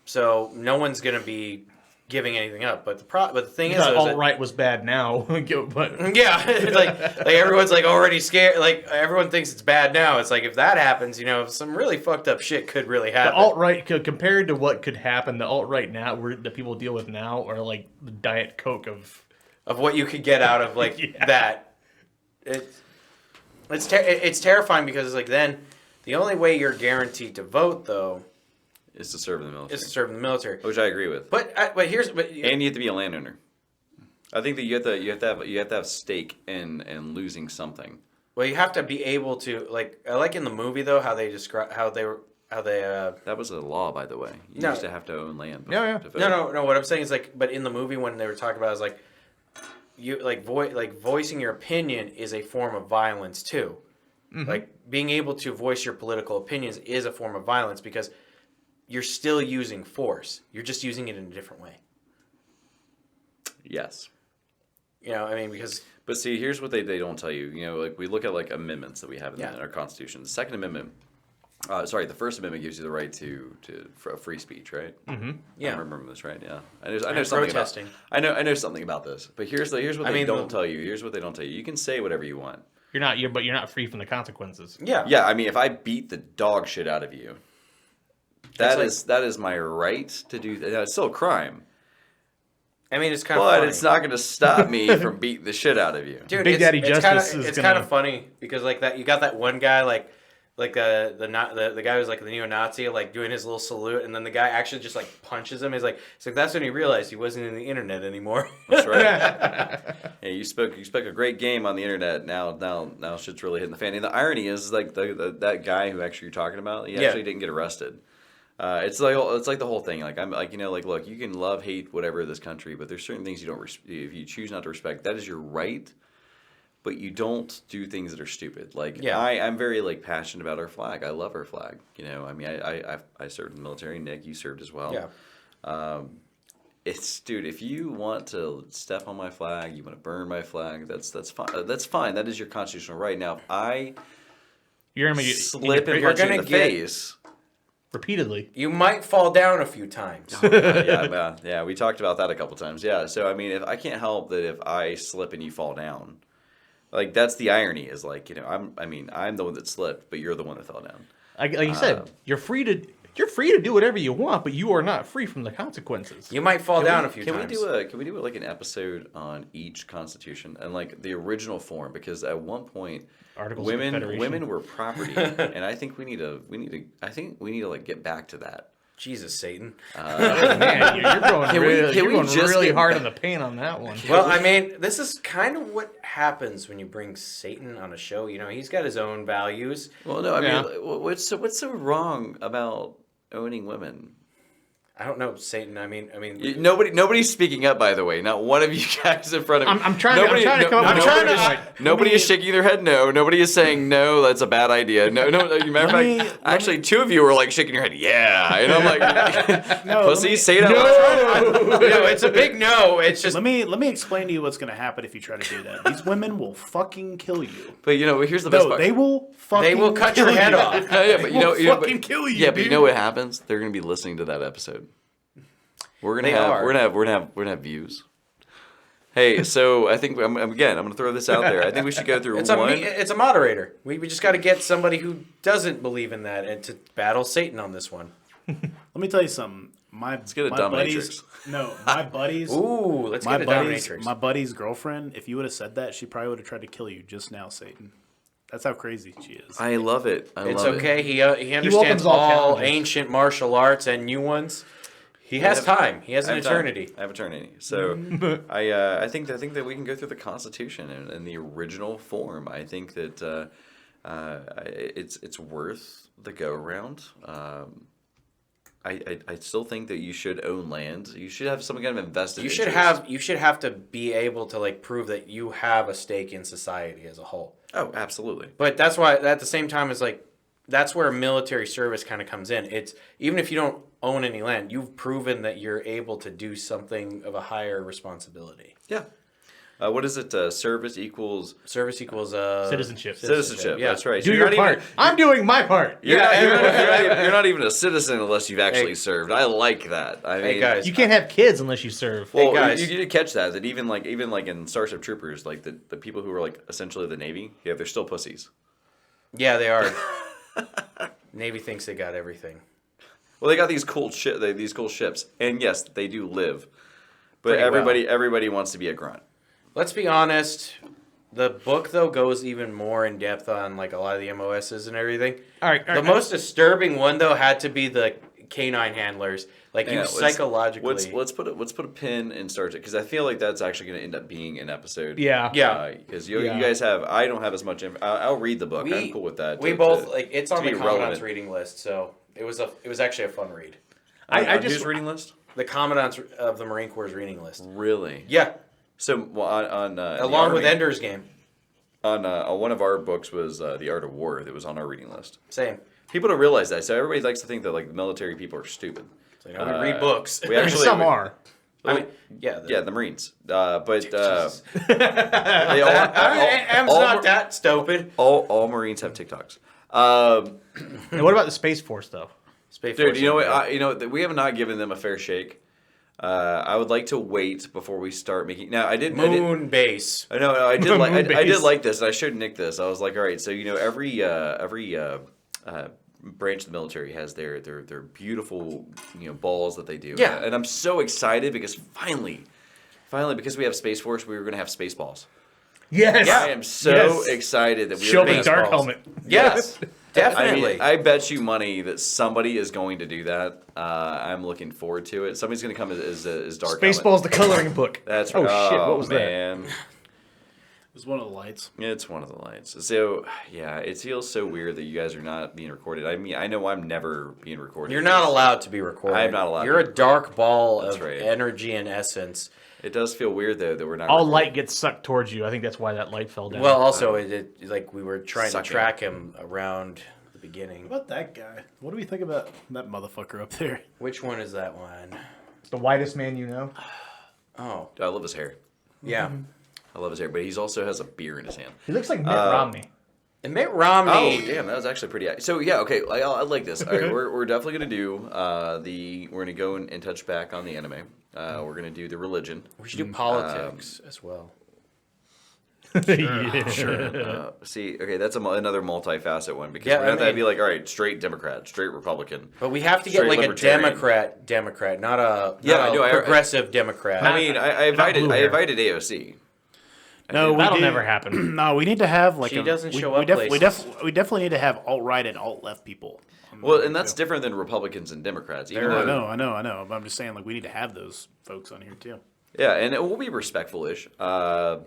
So no one's gonna be giving anything up. But the thing is, though, is alt that- right was bad now, but yeah, like everyone's like already scared. Like everyone thinks it's bad now. It's like if that happens, some really fucked up shit could really the happen. alt right compared to what could happen, the alt right now that people deal with now are like the Diet Coke of. Of what you could get out of like Yeah. that. It's terrifying because it's like then The only way you're guaranteed to vote, though, Is to serve in the military. is to serve in the military. Which I agree with. But And you have to be a landowner. I think that you have to have stake in losing something. well, you have to be able to I like in the movie though how they describe how they. That was a law, by the way. You No. used to have to own land. Yeah. to vote. No. What I'm saying is but in the movie when they were talking about it, is you voicing your opinion is a form of violence too. Mm-hmm. Like being able to voice your political opinions is a form of violence because you're still using force. You're just using it in a different way. Yes. Because But see, here's what they don't tell you. We look at amendments that we have in Yeah. our Constitution. The Second Amendment, the First Amendment gives you the right to free speech, right? Mm-hmm. Yeah. I remember this, right? Yeah. I know something protesting. I know something about this. But here's what they don't tell you. Here's what they don't tell you. You can say whatever you want. But you're not free from the consequences. yeah. Yeah, I mean, if I beat the dog shit out of you, that is my right to do that. It's still a crime. It's kind of But funny. it's not going to stop me from beating the shit out of you. Dude, Big Daddy Justice is it's gonna- kind of funny because that you got that one guy the guy who's the neo-Nazi doing his little salute, and then the guy actually just punches him. He's like that's when he realized he wasn't in the internet anymore. That's right. Hey, you spoke a great game on the internet. Now shit's really hitting the fan. And the irony is that guy who actually you're talking about, he actually didn't get arrested. It's like the whole thing. Look, you can love, hate, whatever this country, but there's certain things you don't. If you choose not to respect, that is your right. But you don't do things that are stupid. I'm very passionate about our flag. I love our flag. I served in the military. Nick, you served as well. Yeah. Dude, if you want to step on my flag, you want to burn my flag, that's fine. That's fine. That is your constitutional right. Now, if I You're gonna slip and you're punch you in gonna the get- face. repeatedly. You might fall down a few times. Yeah, we talked about that a couple times. Yeah, so I mean, if I can't help that if I slip and you fall down, that's the irony. Is I'm the one that slipped, but you're the one that fell down. Like you said, you're free to do whatever you want, but you are not free from the consequences. You might fall down a few times. Can we do an episode on each constitution and the original form? Because at one point, Articles of Confederation. women were property, and I think we need to get back to that. Jesus, Satan. Man, you're going Can we really just get hard back- on the paint on that one. Well, this is kind of what happens when you bring Satan on a show. He's got his own values. Well, no, I Yeah. mean, what's so wrong about owning women? I don't know, Satan. Nobody's speaking up, by the way. Not one of you guys in front of me. I'm trying to come up with Nobody is shaking their head no. Nobody is saying no, that's a bad idea. No. Matter of fact, actually, two of you were shaking your head, yeah. And I'm like, pussy, say it out loud. No, it's a big no. It's just Let me explain to you what's going to happen if you try to do that. These women will fucking kill you. But here's the best No, part. they will fucking they will cut kill your head you. off. Yeah, but fucking kill you. Yeah, but you dude. know what happens? They're gonna be listening to that episode. We're gonna have views. Hey, so I think I'm gonna throw this out there. I think we should go through It's one. a moderator. We just got to get somebody who doesn't believe in that and to battle Satan on this one. Let me tell you something. Let's get a dominatrix. My buddies. Ooh, let's my get a buddy's, dominatrix. my buddy's girlfriend. If you would have said that, she probably would have tried to kill you just now, Satan. That's how crazy she is. I love it. It's love okay. It. He understands welcomes all all challenges. ancient martial arts and new ones. He has time. He has an eternity. I have eternity. So I think that we can go through the Constitution in the original form. I think that it's worth the go around. I still think that you should own land. You should have some kind of invested. You should have to be able to prove that you have a stake in society as a whole. Oh, absolutely. But that's why at the same time is that's where military service kind of comes in. It's even if you don't own any land, you've proven that you're able to do something of a higher responsibility. Yeah. What is it? Service equals Citizenship. citizenship. Yeah. That's right. Do So your you're not part. even- I'm doing my part. You're not even a citizen unless you've actually served. I like that. I mean, Hey guys, You can't have kids unless you serve. Well, guys. you did catch that even in Starship Troopers, the people who were essentially the Navy, yeah, they're still pussies. yeah, they are. Navy thinks they got everything. Well, they got these cool ships, and yes, they do live, but Pretty well. everybody wants to be a grunt. Let's be honest. The book though goes even more in depth on like a lot of the MOSs and everything. All right. The most disturbing one though had to be the canine handlers. Like you psychologically. Let's put a pin in Star Trek because I feel like that's actually going to end up being an episode. Yeah. Because you guys have. I don't have as much. I'll read the book. I'm cool with that. We both like it's on the Commandant's reading list, so it was actually a fun read. I just whose reading list? The Commandant's of the Marine Corps' reading list. Really? Yeah. So on along with Ender's Game. On one of our books was The Art of War that was on our reading list. Same. People don't realize that. So everybody likes to think that like the military people are stupid. So, we read books. We actually some are. I mean, the Marines. But they all, M's not that stupid. All Marines have TikToks. And what about the Space Force though? Space Dude, Force you know what? We have not given them a fair shake. I would like to wait before we start making. Now I did Moon base. I know. I did like. I did like this, and I showed Nick this. I was like, all right. So every branch of the military has their beautiful balls that they do. Yeah. And I'm so excited because finally because we have Space Force, we were going to have space balls. Yes. I am so excited that we show are me gonna Dark have balls. Helmet. Yes. Definitely. I bet you money that somebody is going to do that. I'm looking forward to it. Somebody's going to come as Dark Helmet. Spaceballs, the coloring book. That's oh right. shit! What was man. It was one of the lights. It's one of the lights. So, yeah, it feels so weird that you guys are not being recorded. I mean, I know I'm never being recorded. You're not allowed to be recorded. I'm not allowed. You're a dark ball That's of right. energy and essence. It does feel weird though that we're not. All recording. light gets sucked towards you. I think that's why that light fell down. Well, also, it like we were trying Sucking. to track him around the beginning. What about that guy? What do we think about that motherfucker up there? Which one is that one? It's the whitest man you know. Oh, I love his hair. yeah. I love his hair, but he also has a beer in his hand. He looks like Mitt Romney. And Mitt Romney. Oh, damn, that was actually pretty. So yeah, okay, I like this. All right, we're definitely gonna do we're gonna go and touch back on the anime. We're gonna do the religion. We should do politics as well. Sure. See, okay, that's another multifaceted one because Yeah, we're gonna have to I mean- be like, all right, straight Democrat, straight Republican. But we have to get Straight like a libertarian. Democrat, not a I know, progressive Democrat. I mean, I invited AOC. No, That'll do- never happen. No, we need to have like She doesn't show we up places. we definitely need to have alt right and alt left people. Well, and that's different than Republicans and Democrats. Even I though, know. But I'm just saying, like, we need to have those folks on here too. yeah, and it will be respectful-ish.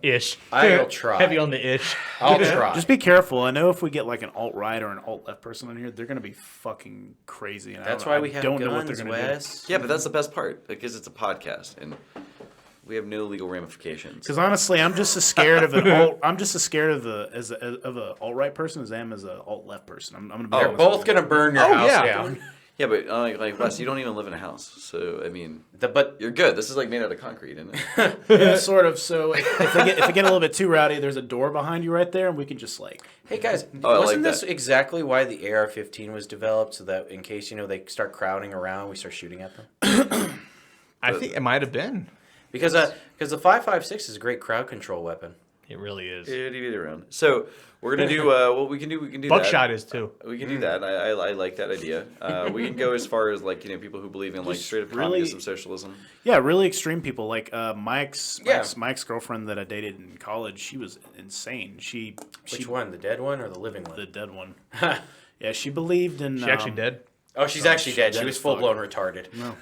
Ish. I'll try. Heavy on the ish. I'll try. Just be careful. I know if we get like an alt right or an alt left person on here, they're gonna be fucking crazy. And That's I why we have don't know guns, what they're gonna Wes. Yeah, but that's the best part because it's a podcast and we have no legal ramifications. Because honestly, I'm just as scared of an alt. I'm just as scared of a alt right person as I am as an alt left person. I'm gonna be They're honest both with you. gonna burn your Oh, house yeah. down. Yeah, but like Wes, you don't even live in a house, so I mean, But you're good. This is like made out of concrete, isn't it? Yeah, sort of. So if they get a little bit too rowdy, there's a door behind you right there, and we can just like. hey guys, Oh, I wasn't like this that. exactly why the AR-15 was developed? So that in case they start crowding around, we start shooting at them. I think it might have been. Because the 5.56 is a great crowd control weapon. It really is. Itty around. So we're gonna do what we can do. We can do Buckshot that. is too. We can do that. I like that idea. We can go as far as like people who believe in like Just straight up really- communism, socialism. Yeah, really extreme people like Mike's Yeah. girlfriend that I dated in college. She was insane. She Which one, the dead one or the living one? the dead one. Yeah, she believed in. She actually dead. Oh, she's actually dead. She dead was as full fuck. blown retarded. No.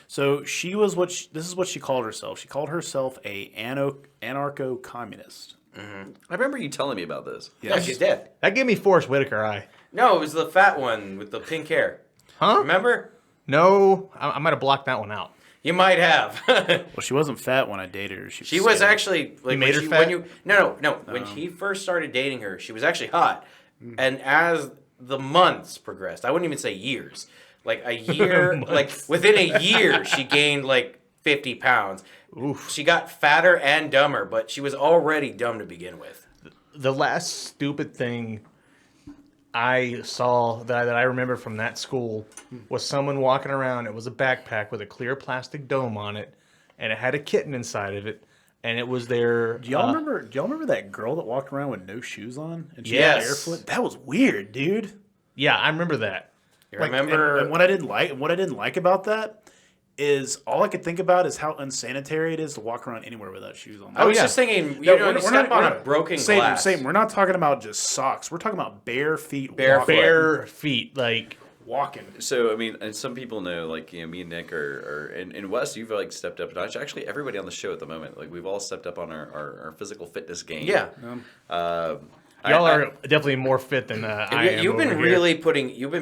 So she was this is what she called herself. She called herself a anarcho-communist. I remember you telling me about this. Yeah, she's dead. That gave me Forrest Whitaker eye. No, it was the fat one with the pink hair. Huh? Remember? No, I might have blocked that one out. You might have. Well, she wasn't fat when I dated her. She was skinny. actually like made when her fat? no. When he first started dating her, she was actually hot. And as the months progressed, I wouldn't even say years. Like a year, like within a year, she gained like 50 pounds. Oof. She got fatter and dumber, but she was already dumb to begin with. The last stupid thing I saw that I remember from that school was someone walking around. It was a backpack with a clear plastic dome on it, and it had a kitten inside of it, and it was their. Do y'all remember? Do y'all remember that girl that walked around with no shoes on and she Yes. was barefoot? That was weird, dude. Yeah, I remember that. You Like, remember? and what I didn't like about that is all I could think about is how unsanitary it is to walk around anywhere without shoes on. I was just thinking, you step on a broken glass. Same. We're not talking about just socks. We're talking about bare feet. Barefoot. Bare feet, like walking. So I mean, and some people know, like me and Nick are and Wes, you've like stepped up a notch. Actually, everybody on the show at the moment, like we've all stepped up on our physical fitness game. Yeah. y'all are definitely more fit than I am. You've been over really here.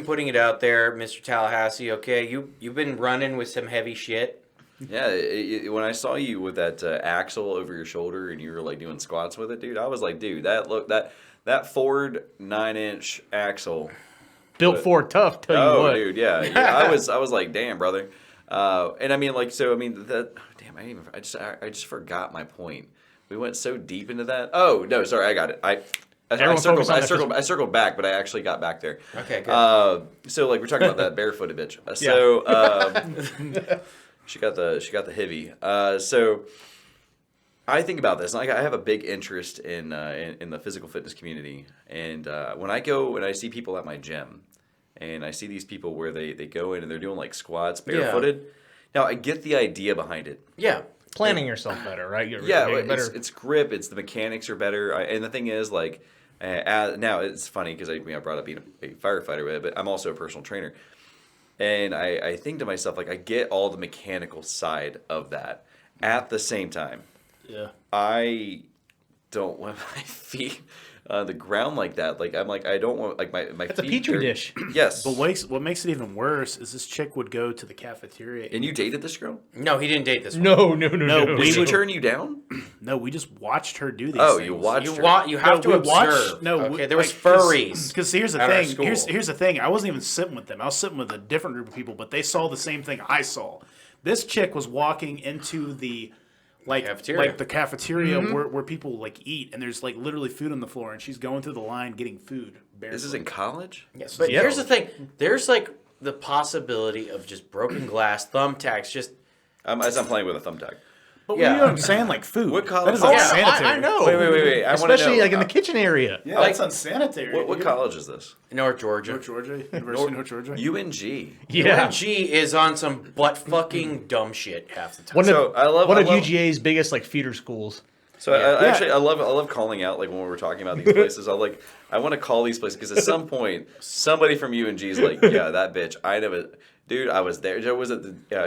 putting it out there, Mr. Tallahassee. Okay, you've been running with some heavy shit. Yeah, when I saw you with that axle over your shoulder and you were like doing squats with it, dude, I was like, dude, that Ford 9-inch axle. Built Ford tough. Tell you what, dude, yeah. I was like, damn, brother. And I mean, like, so I mean that. Damn, I just forgot my point. We went so deep into that. Oh no, sorry, I got it. I circled back, but I actually got back there. Okay, good. So like we're talking about that barefooted bitch. So she got the heavy. So I think about this. Like I have a big interest in the physical fitness community, and when I see people at my gym, and I see these people where they go in and they're doing like squats barefooted. Now I get the idea behind it. Yeah. planning yourself better, right? It's grip. It's the mechanics are better. And the thing is, like, now it's funny because I brought up being a firefighter with it, but I'm also a personal trainer. And I think to myself, like, I get all the mechanical side of that. At the same time, I don't want my feet on the ground like that. Like, I'm like, I don't want, like, my It's feet. a petri dish. Yes. But what makes it even worse is this chick would go to the cafeteria. And you dated this girl? No, he didn't date this one. No. Did she turn you down? No, we just watched her do these Oh, things. you watched her. You have to observe. Okay, there was furries. Because here's the at our thing. school. Here's the thing. I wasn't even sitting with them. I was sitting with a different group of people, but they saw the same thing I saw. This chick was walking into the cafeteria where people like eat, and there's like literally food on the floor, and she's going through the line getting food. This is in college? Yes, but here's the thing. There's like the possibility of just broken glass, thumbtacks, just... As I'm playing with a thumbtack. But you know what I'm saying? Like food. What college? That is unsanitary. I know. Wait. Especially like in the kitchen area. Yeah, that's unsanitary. What college is this? North Georgia. University of North Georgia. UNG. Yeah. UNG is on some butt fucking dumb shit half the time. One of love- UGA's biggest like feeder schools. So I love calling out, like, when we're talking about these places. I want to call these places because at some point somebody from UNG is like, yeah, that bitch. I never, dude. I was there.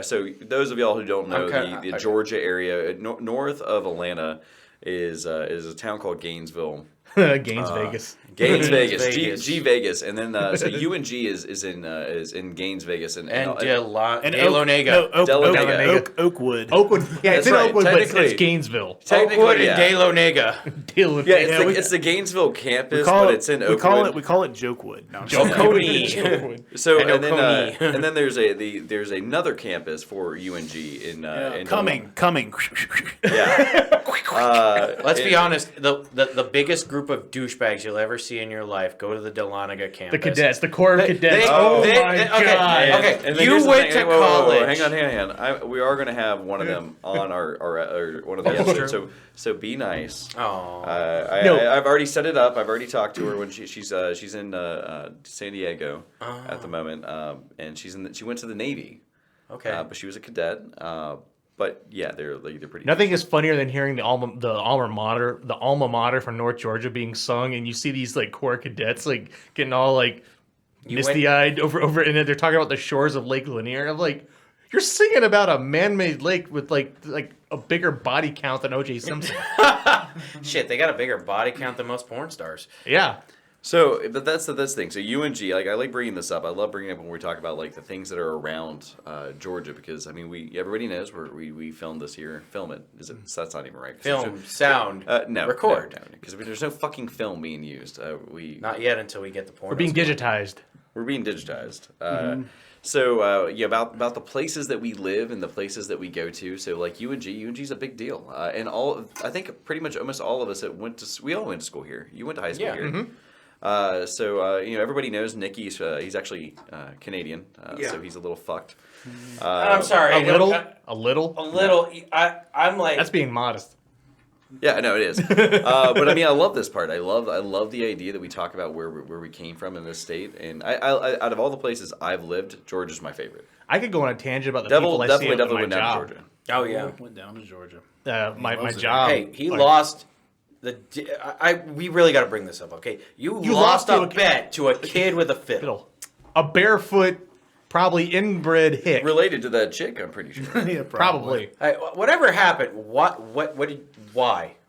So those of y'all who don't know, the Georgia area north of Atlanta is a town called Gainesville. Vegas. Gaines Vegas, G Vegas, and then so UNG is in Gaines Vegas and Dahlonega. Oakwood. Oakwood. Yeah, it's in right. Oakwood, but it's Technically- Gainesville. Oakwood and Dahlonega. it's the Gainesville campus, but it's in Oakwood. We call it Jokewood. No, Oconee. So And and then there's another campus for UNG in coming. Yeah. Let's be honest. The biggest group of douchebags you'll ever see in your life go to the Dahlonega campus. The cadets, the Corps of Cadets. Okay, And then you here's the went thing. to Whoa, college. Hang on. We are going to have one of them on our one of the episodes. So be nice. Oh. I've already set it up. I've already talked to her when she's in San Diego at the moment, and she went to the Navy. Okay. But she was a cadet. But yeah, they're pretty. Nothing is funnier than hearing the alma mater from North Georgia being sung, and you see these like Corps cadets like getting all like misty-eyed over, and then they're talking about the shores of Lake Lanier. I'm like, you're singing about a man-made lake with like a bigger body count than O.J. Simpson. Shit, they got a bigger body count than most porn stars. Yeah. So, but that's the thing. So UNG, like, I like bringing this up. I love bringing it up when we talk about like the things that are around Georgia, because I mean, everybody knows we filmed this here. Film it. So that's not even right. Sound. No. Record. Because there's no fucking film being used. Not yet until we get the porn. We're being digitized. We're being digitized. So about the places that we live and the places that we go to. So like UNG's a big deal. And I think pretty much almost all of us we all went to school here. You went to high school here. Mm-hmm. So everybody knows Nick. He's actually Canadian, so he's a little fucked. I'm sorry. A little. I'm like. That's being modest. Yeah, no, it is. But I mean, I love this part. I love the idea that we talk about where we came from in this state. And I out of all the places I've lived, Georgia's my favorite. I could go on a tangent about the people I see at my went down job. to Georgia. Oh yeah. Went down to Georgia. My loves it. job. Hey, he like, lost we really got to bring this up, okay? You lost to a bet to a kid with a fiddle. a barefoot, probably inbred hick. Related to that chick, I'm pretty sure. Yeah, Probably. Hey, whatever happened, why?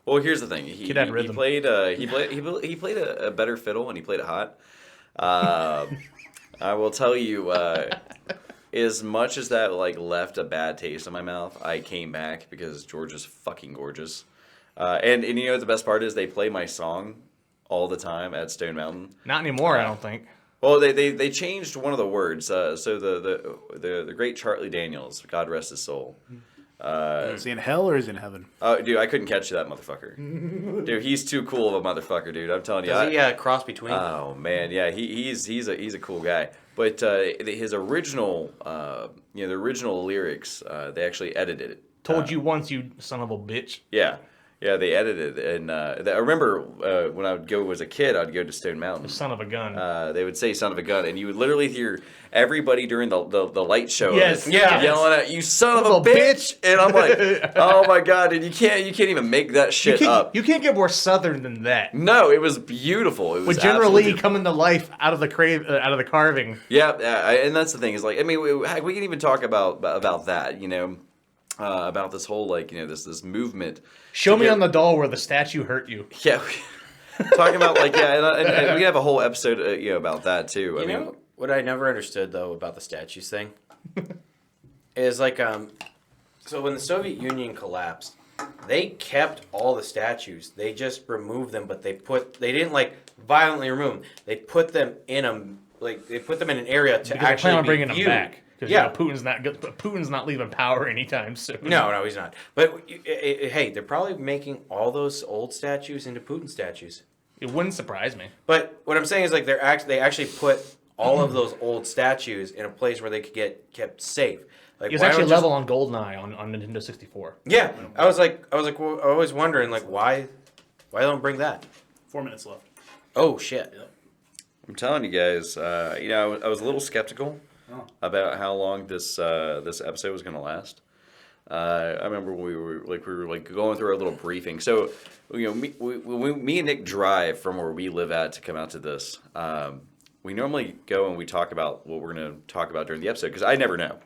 Well, here's the thing. He Kid had rhythm. played a better fiddle and he played it hot. I will tell you, as much as that like left a bad taste in my mouth, I came back because Georgia's fucking gorgeous. And you know what the best part is? They play my song all the time at Stone Mountain. Not anymore, I don't think. Well, they changed one of the words. So the great Charlie Daniels, God rest his soul. Is he in hell or is he in heaven? Oh, dude, I couldn't catch that motherfucker. Dude, he's too cool of a motherfucker, dude. I'm telling you. Does he cross between? Oh man, yeah, he's a cool guy. But his original, the original lyrics, they actually edited it. Told you once, you son of a bitch. Yeah. Yeah, they edited it, and I remember when I would go as a kid, I'd go to Stone Mountain. Son of a gun. They would say "son of a gun," and you would literally hear everybody during the light show, Yes, yeah, yelling at you, "Son of a bitch!" And I'm like, "Oh my god!" And you can't even make that shit up. You can't get more southern than that. No, it was beautiful. It was With General Lee absolutely- coming to life out of the carving. Yeah, and that's the thing is like, I mean, we can even talk about that, you know. About this whole like this movement. Show me on the doll where the statue hurt you. Yeah, talking about like and we have a whole episode about that too. You know what I never understood though about the statues thing is like so when the Soviet Union collapsed, they kept all the statues. They just removed them, but they didn't like violently remove them. They put them in an area to Because I actually plan on be bringing viewed. them back. Because Yeah. Putin's not leaving power anytime soon. No, he's not. But hey, they're probably making all those old statues into Putin statues. It wouldn't surprise me. But what I'm saying is like they actually put all of those old statues in a place where they could get kept safe. Like It was why actually don't level on GoldenEye on Nintendo 64. Yeah, I was always wondering like why don't bring that? 4 minutes left. Oh shit. I'm telling you guys, I was a little skeptical about how long this episode was going to last. I remember we were going through our little briefing. So, me and Nick drive from where we live at to come out to this. We normally go and we talk about what we're going to talk about during the episode because I never know.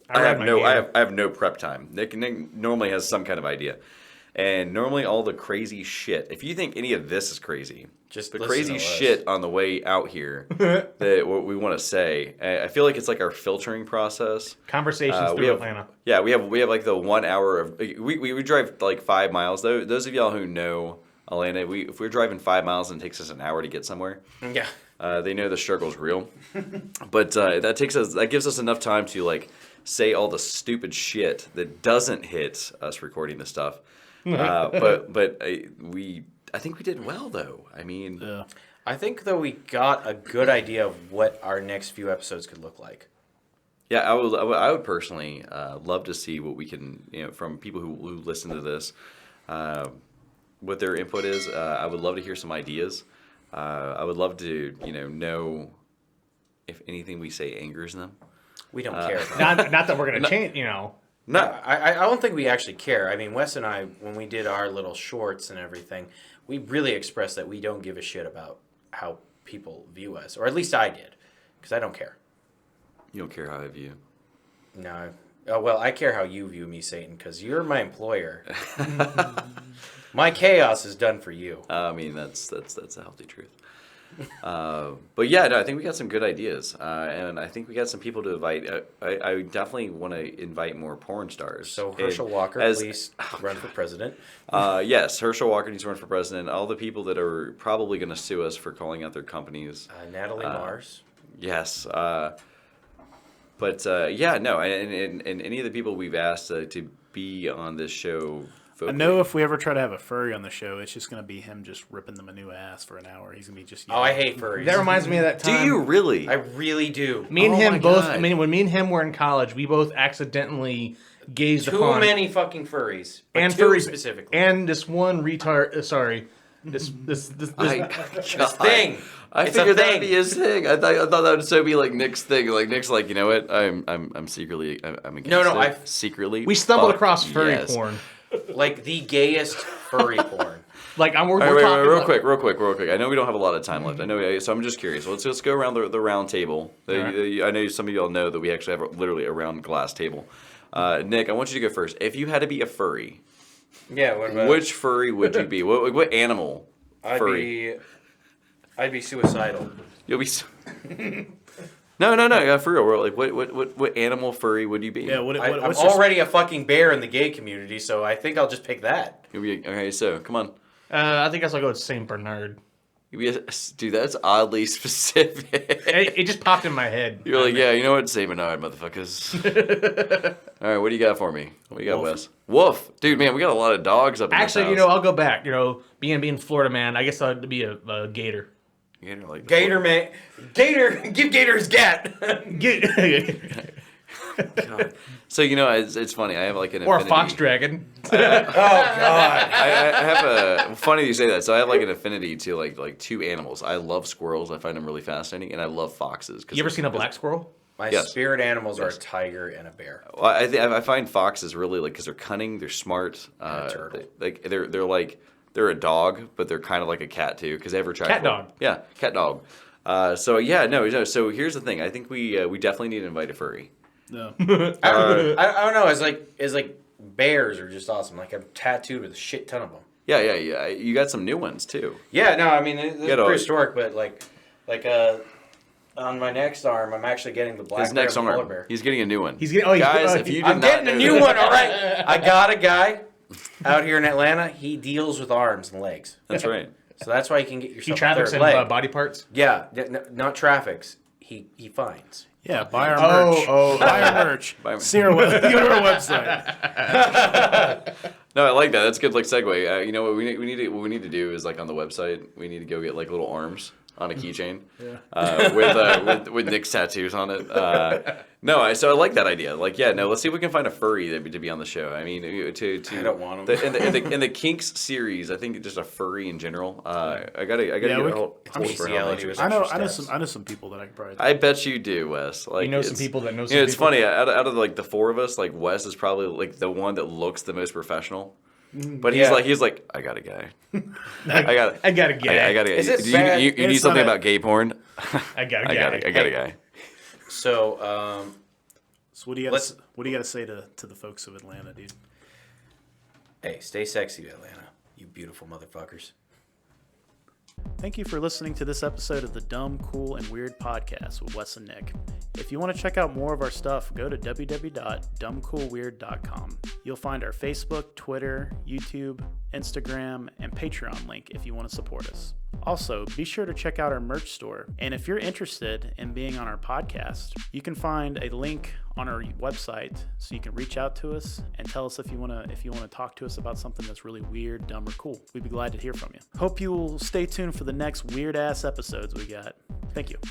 I have no prep time. Nick normally has some kind of idea. And normally all the crazy shit, if you think any of this is crazy, Just the listen crazy to us. shit on the way out here that what we want to say, I feel like it's like our filtering process. Conversations through Atlanta. Yeah, we have like the 1 hour of we drive like 5 miles. Those of y'all who know Atlanta, if we're driving 5 miles and it takes us an hour to get somewhere, Yeah. they know the struggle's real. But that gives us enough time to like say all the stupid shit that doesn't hit us recording this stuff. But I think we did well though. I mean, Yeah. I think though we got a good idea of what our next few episodes could look like. yeah, I would personally love to see what we can from people who listen to this, what their input is. I would love to hear some ideas. I would love to know if anything we say angers them. We don't care. Not that we're going to change, No, I don't think we actually care. I mean, Wes and I, when we did our little shorts and everything, we really expressed that we don't give a shit about how people view us, or at least I did, because I don't care. you don't care how I view. No. Oh, well, I care how you view me, Satan, because you're my employer. My chaos is done for you. I mean, that's a healthy truth. But yeah, no, I think we got some good ideas, and I think we got some people to invite. I definitely want to invite more porn stars. So Herschel And Walker, please run for president. Yes, Herschel Walker needs to run for president. All the people that are probably going to sue us for calling out their companies. Natalie Mars. Yes. But yeah, no, and any of the people we've asked to be on this show. I know if we ever try to have a furry on the show, it's just going to be him just ripping them a new ass for an hour. He's going to be just... Oh, I hate furries. That reminds me of that Do time. you really? I really do. Me and Oh him my both. God. I mean, when me and him were in college, we both accidentally gazed Too upon many fucking furries. But and two furries specifically. and this one retard. Sorry, This thing. I It's a figured that'd thing. be his thing. I thought that would so be like Nick's thing. Like Nick's like, you know what? I'm secretly I'm against No, it. Secretly. we stumbled Fuck across furry yes. porn. Like the gayest furry porn. Like we're All right, talking real like- quick. I know we don't have a lot of time left. I know, so I'm just curious. Let's just go around the round table. right. I know some of y'all know that we actually have literally a round glass table. Nick, I want you to go first. If you had to be a furry, Yeah. What about which furry would you be? What animal furry? I'd be suicidal. You'll be. No, for real. Like, what animal furry would you be? Yeah, I'm what's your- already a fucking bear in the gay community, so I think I'll just pick that. You'll be okay. So come on. I think I'll go with Saint Bernard. Dude, that's oddly specific. It just popped in my head. You're like, yeah, you know what? Saint Bernard, motherfuckers. All right, what do you got for me? What do you got, Wes? Wolf. Dude, man, we got a lot of dogs up in Actually, this house. I'll go back. Being Florida man, I guess I'd be a gator. Gator, like Gator man, Gator, give Gator his gat. God. So it's funny. I have like an Or a affinity. fox dragon. Oh God. I have a funny you say that. So I have like an affinity to like two animals. I love squirrels. I find them really fascinating, and I love foxes. You ever seen a black squirrel? My Yes. spirit animals are a tiger and a bear. Well, I find foxes really like because they're cunning, they're smart. And a turtle. Like they're a dog, but they're kind of like a cat too because they have retractable. Cat dog. Yeah, cat dog. So yeah, no. So here's the thing. I think we definitely need to invite a furry. No. I don't know. It's like bears are just awesome. Like I'm tattooed with a shit ton of them. Yeah. You got some new ones too. Yeah, no, I mean it's Get all- prehistoric, but like on my next arm, I'm actually getting the black His next bear and the polar arm. bear. He's getting a new one. He's getting. Oh, he's Guys, oh, if you did I'm not getting a know new that- one. All right, I got a guy out here in Atlanta. He deals with arms and legs, That's right. so that's why you can get he yourself a traffics third in leg. body parts. Yeah, not traffics. He finds. Yeah, buy our merch. Buy our merch. Buy our- See our, go to our website. No, I like that. That's a good like segue. You know what we need to do is like on the website we need to go get like little arms on a keychain. With Nick's tattoos on it. So I like that idea. Like let's see if we can find a furry to be on the show. I mean to I don't want 'em. in the Kinks series. I think just a furry in general. I gotta get we a can- hold I'm for how bestiality much- was I know extra steps. some people that I could probably. I bet you do, Wes. Like You know some it's- people that know some It's people? funny. Out of like the four of us, like Wes is probably like the one that looks the most professional. But Yeah. he's like I got a guy. I got I got a guy. I got a guy. Is it You bad? need It's something not a- about gay porn? I got a I guy. got a guy. So So what do you got to say to the folks of Atlanta, dude? hey, stay sexy, Atlanta, you beautiful motherfuckers. Thank you for listening to this episode of the Dumb, Cool, and Weird podcast with Wes and Nick. If you want to check out more of our stuff, go to www.dumbcoolweird.com. You'll find our Facebook, Twitter, YouTube, Instagram, and Patreon link if you want to support us. Also, be sure to check out our merch store. And if you're interested in being on our podcast, you can find a link on our website so you can reach out to us and tell us if you want to talk to us about something that's really weird, dumb, or cool. We'd be glad to hear from you. Hope you will stay tuned for the next weird ass episodes we got. Thank you.